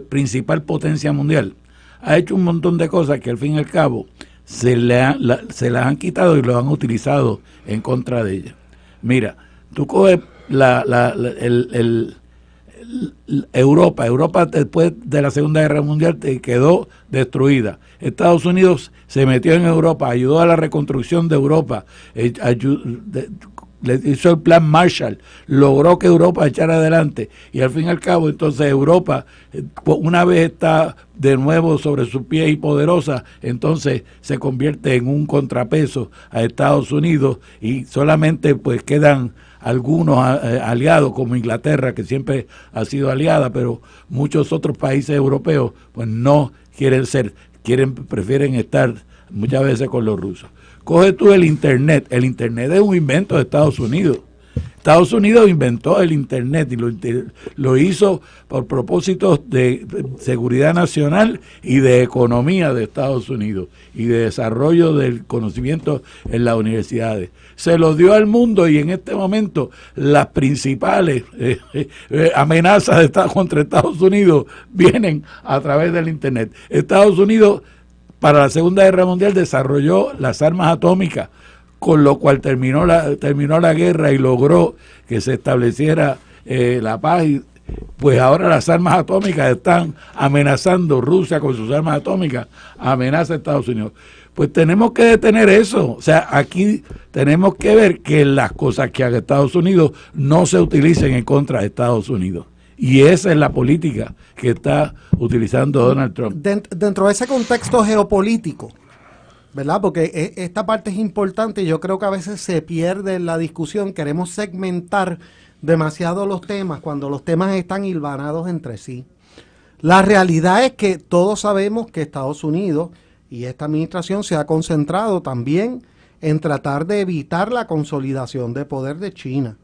principal potencia mundial, ha hecho un montón de cosas que al fin y al cabo se las han quitado y lo han utilizado en contra de ella. Mira, tú coges Europa después de la Segunda Guerra Mundial quedó destruida. Estados Unidos se metió en Europa, ayudó a la reconstrucción de Europa, le hizo el plan Marshall, logró que Europa echara adelante, y al fin y al cabo entonces Europa, una vez está de nuevo sobre sus pies y poderosa, entonces se convierte en un contrapeso a Estados Unidos, y solamente pues quedan algunos aliados como Inglaterra, que siempre ha sido aliada, pero muchos otros países europeos pues no prefieren estar muchas veces con los rusos. Coge tú el internet es un invento de Estados Unidos. Estados Unidos inventó el Internet y lo hizo por propósitos de seguridad nacional y de economía de Estados Unidos y de desarrollo del conocimiento en las universidades. Se lo dio al mundo y en este momento las principales amenazas contra Estados Unidos vienen a través del Internet. Estados Unidos, para la Segunda Guerra Mundial, desarrolló las armas atómicas, con lo cual terminó la guerra y logró que se estableciera la paz. Pues ahora las armas atómicas están amenazando, Rusia con sus armas atómicas amenaza a Estados Unidos. Pues tenemos que detener eso. O sea, aquí tenemos que ver que las cosas que haga Estados Unidos no se utilicen en contra de Estados Unidos. Y esa es la política que está utilizando Donald Trump. Dentro de ese contexto geopolítico, ¿verdad? Porque esta parte es importante y yo creo que a veces se pierde en la discusión. Queremos segmentar demasiado los temas cuando los temas están hilvanados entre sí. La realidad es que todos sabemos que Estados Unidos y esta administración se ha concentrado también en tratar de evitar la consolidación de poder de China.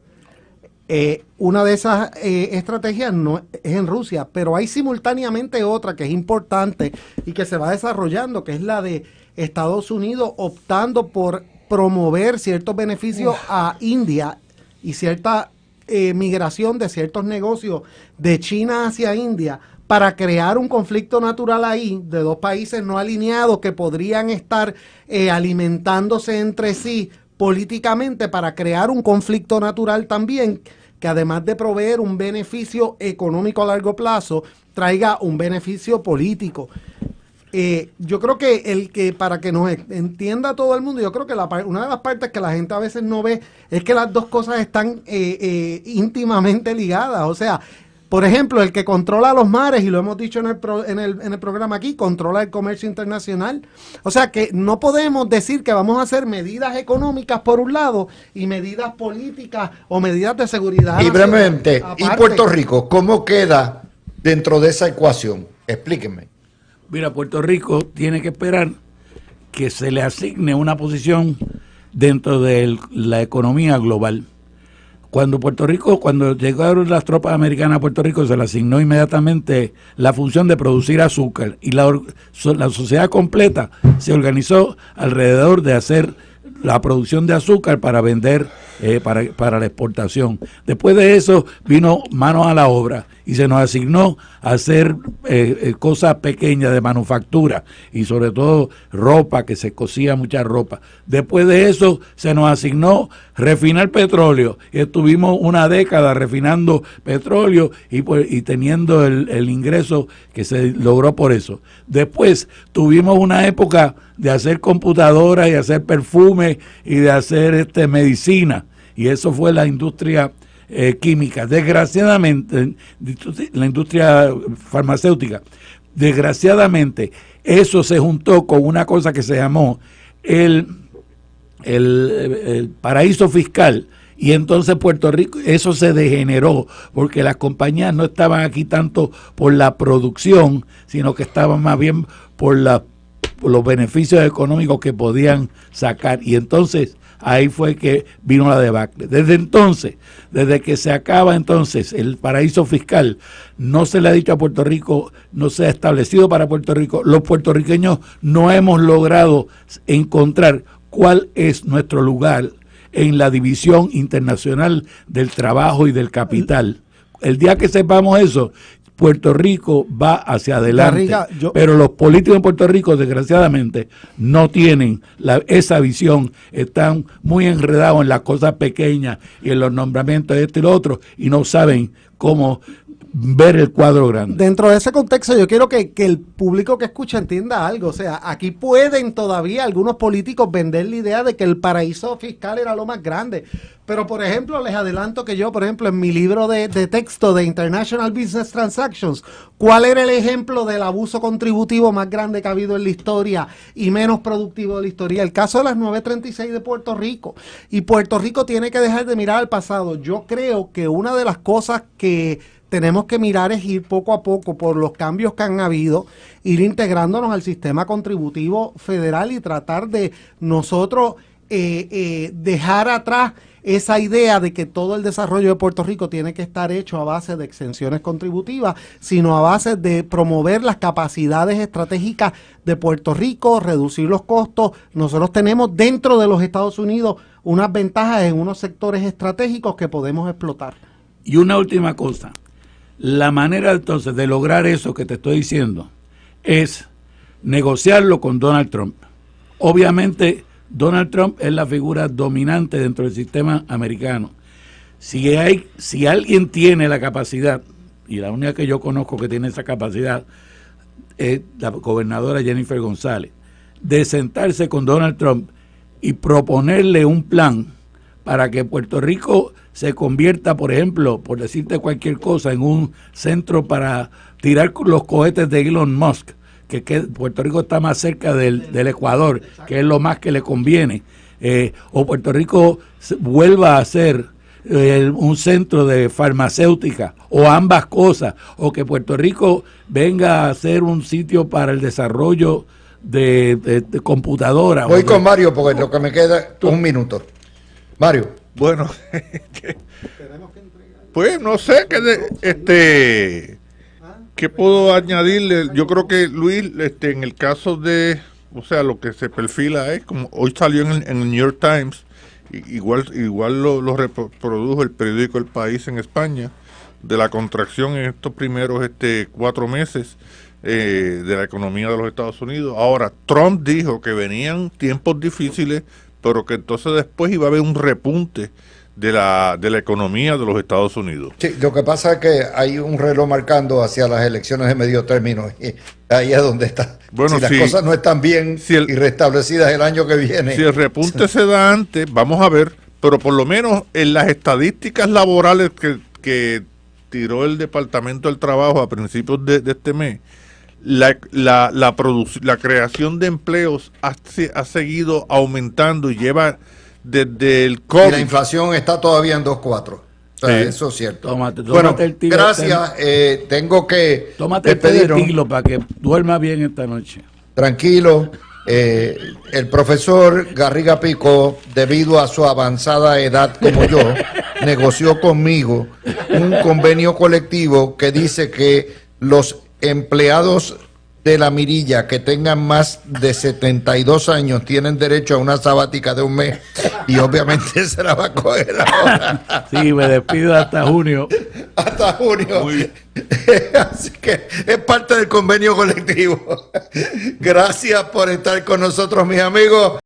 Una de esas estrategias no es en Rusia, pero hay simultáneamente otra que es importante y que se va desarrollando, que es la de Estados Unidos optando por promover ciertos beneficios a India y cierta migración de ciertos negocios de China hacia India para crear un conflicto natural ahí de dos países no alineados que podrían estar alimentándose entre sí políticamente para crear un conflicto natural también que además de proveer un beneficio económico a largo plazo, traiga un beneficio político. Yo creo que para que nos entienda todo el mundo, yo creo que una de las partes que la gente a veces no ve es que las dos cosas están íntimamente ligadas. O sea, por ejemplo, el que controla los mares, y lo hemos dicho en el programa aquí, controla el comercio internacional. O sea que no podemos decir que vamos a hacer medidas económicas por un lado y medidas políticas o medidas de seguridad. Y brevemente, aparte. ¿Y Puerto Rico cómo queda dentro de esa ecuación? Explíquenme. Mira, Puerto Rico tiene que esperar que se le asigne una posición dentro de la economía global. Cuando llegaron las tropas americanas a Puerto Rico, se le asignó inmediatamente la función de producir azúcar y la sociedad completa se organizó alrededor de hacer la producción de azúcar para vender para la exportación. Después de eso vino manos a la obra y se nos asignó a hacer cosas pequeñas de manufactura y sobre todo ropa, que se cosía mucha ropa. Después de eso se nos asignó refinar petróleo y estuvimos una década refinando petróleo y teniendo el ingreso que se logró por eso. Después tuvimos una época de hacer computadoras y hacer perfumes y de hacer medicina, y eso fue la industria química. Desgraciadamente, la industria farmacéutica, desgraciadamente, eso se juntó con una cosa que se llamó el paraíso fiscal, y entonces Puerto Rico, eso se degeneró, porque las compañías no estaban aquí tanto por la producción, sino que estaban más bien por los beneficios económicos que podían sacar, y entonces ahí fue que vino la debacle. Desde entonces, desde que se acaba entonces el paraíso fiscal, no se le ha dicho a Puerto Rico, no se ha establecido para Puerto Rico, los puertorriqueños no hemos logrado encontrar cuál es nuestro lugar en la división internacional del trabajo y del capital. El día que sepamos eso, Puerto Rico va hacia adelante, pero los políticos en Puerto Rico, desgraciadamente, no tienen esa visión, están muy enredados en las cosas pequeñas y en los nombramientos de esto y lo otro, y no saben cómo ver el cuadro grande. Dentro de ese contexto yo quiero que el público que escucha entienda algo. O sea, aquí pueden todavía algunos políticos vender la idea de que el paraíso fiscal era lo más grande. Pero, por ejemplo, les adelanto que yo, por ejemplo, en mi libro de texto de International Business Transactions, ¿cuál era el ejemplo del abuso contributivo más grande que ha habido en la historia y menos productivo de la historia? El caso de las 936 de Puerto Rico. Y Puerto Rico tiene que dejar de mirar al pasado. Yo creo que una de las cosas que tenemos que mirar es ir poco a poco por los cambios que han habido, ir integrándonos al sistema contributivo federal y tratar de nosotros dejar atrás esa idea de que todo el desarrollo de Puerto Rico tiene que estar hecho a base de exenciones contributivas, sino a base de promover las capacidades estratégicas de Puerto Rico, reducir los costos. Nosotros tenemos dentro de los Estados Unidos unas ventajas en unos sectores estratégicos que podemos explotar. Y una última cosa, la manera entonces de lograr eso que te estoy diciendo es negociarlo con Donald Trump. Obviamente Donald Trump es la figura dominante dentro del sistema americano. Si alguien tiene la capacidad, y la única que yo conozco que tiene esa capacidad es la gobernadora Jennifer González, de sentarse con Donald Trump y proponerle un plan para que Puerto Rico se convierta, por ejemplo, por decirte cualquier cosa, en un centro para tirar los cohetes de Elon Musk, que Puerto Rico está más cerca del Ecuador, que es lo más que le conviene, o Puerto Rico vuelva a ser un centro de farmacéutica, o ambas cosas, o que Puerto Rico venga a ser un sitio para el desarrollo de computadoras. Voy con Mario porque lo que me queda un minuto. Mario. Bueno, pues no sé ¿qué puedo añadirle? Yo creo que Luis, en el caso de, o sea, lo que se perfila es como hoy salió en el New York Times, igual lo reprodujo el periódico El País en España, de la contracción en estos primeros 4 meses de la economía de los Estados Unidos. Ahora, Trump dijo que venían tiempos difíciles, pero que entonces después iba a haber un repunte de la economía de los Estados Unidos. Sí, lo que pasa es que hay un reloj marcando hacia las elecciones de medio término y ahí es donde está. Bueno, si las cosas no están bien y restablecidas el año que viene. Si el repunte se da antes, vamos a ver, pero por lo menos en las estadísticas laborales que tiró el Departamento del Trabajo a principios de este mes, la creación de empleos ha seguido aumentando y lleva desde el COVID. Y la inflación está todavía en 2.4. O sea, sí. Eso es cierto. Tómate bueno, el tilo, gracias. Tengo que tómate el té de tilo para que duerma bien esta noche. Tranquilo. El profesor Garriga Pico, debido a su avanzada edad como yo, negoció conmigo un convenio colectivo que dice que los empleados de la mirilla que tengan más de 72 años tienen derecho a una sabática de un mes y obviamente se la va a coger ahora. Sí, me despido hasta junio. Hasta junio. Así que es parte del convenio colectivo. Gracias por estar con nosotros, mis amigos.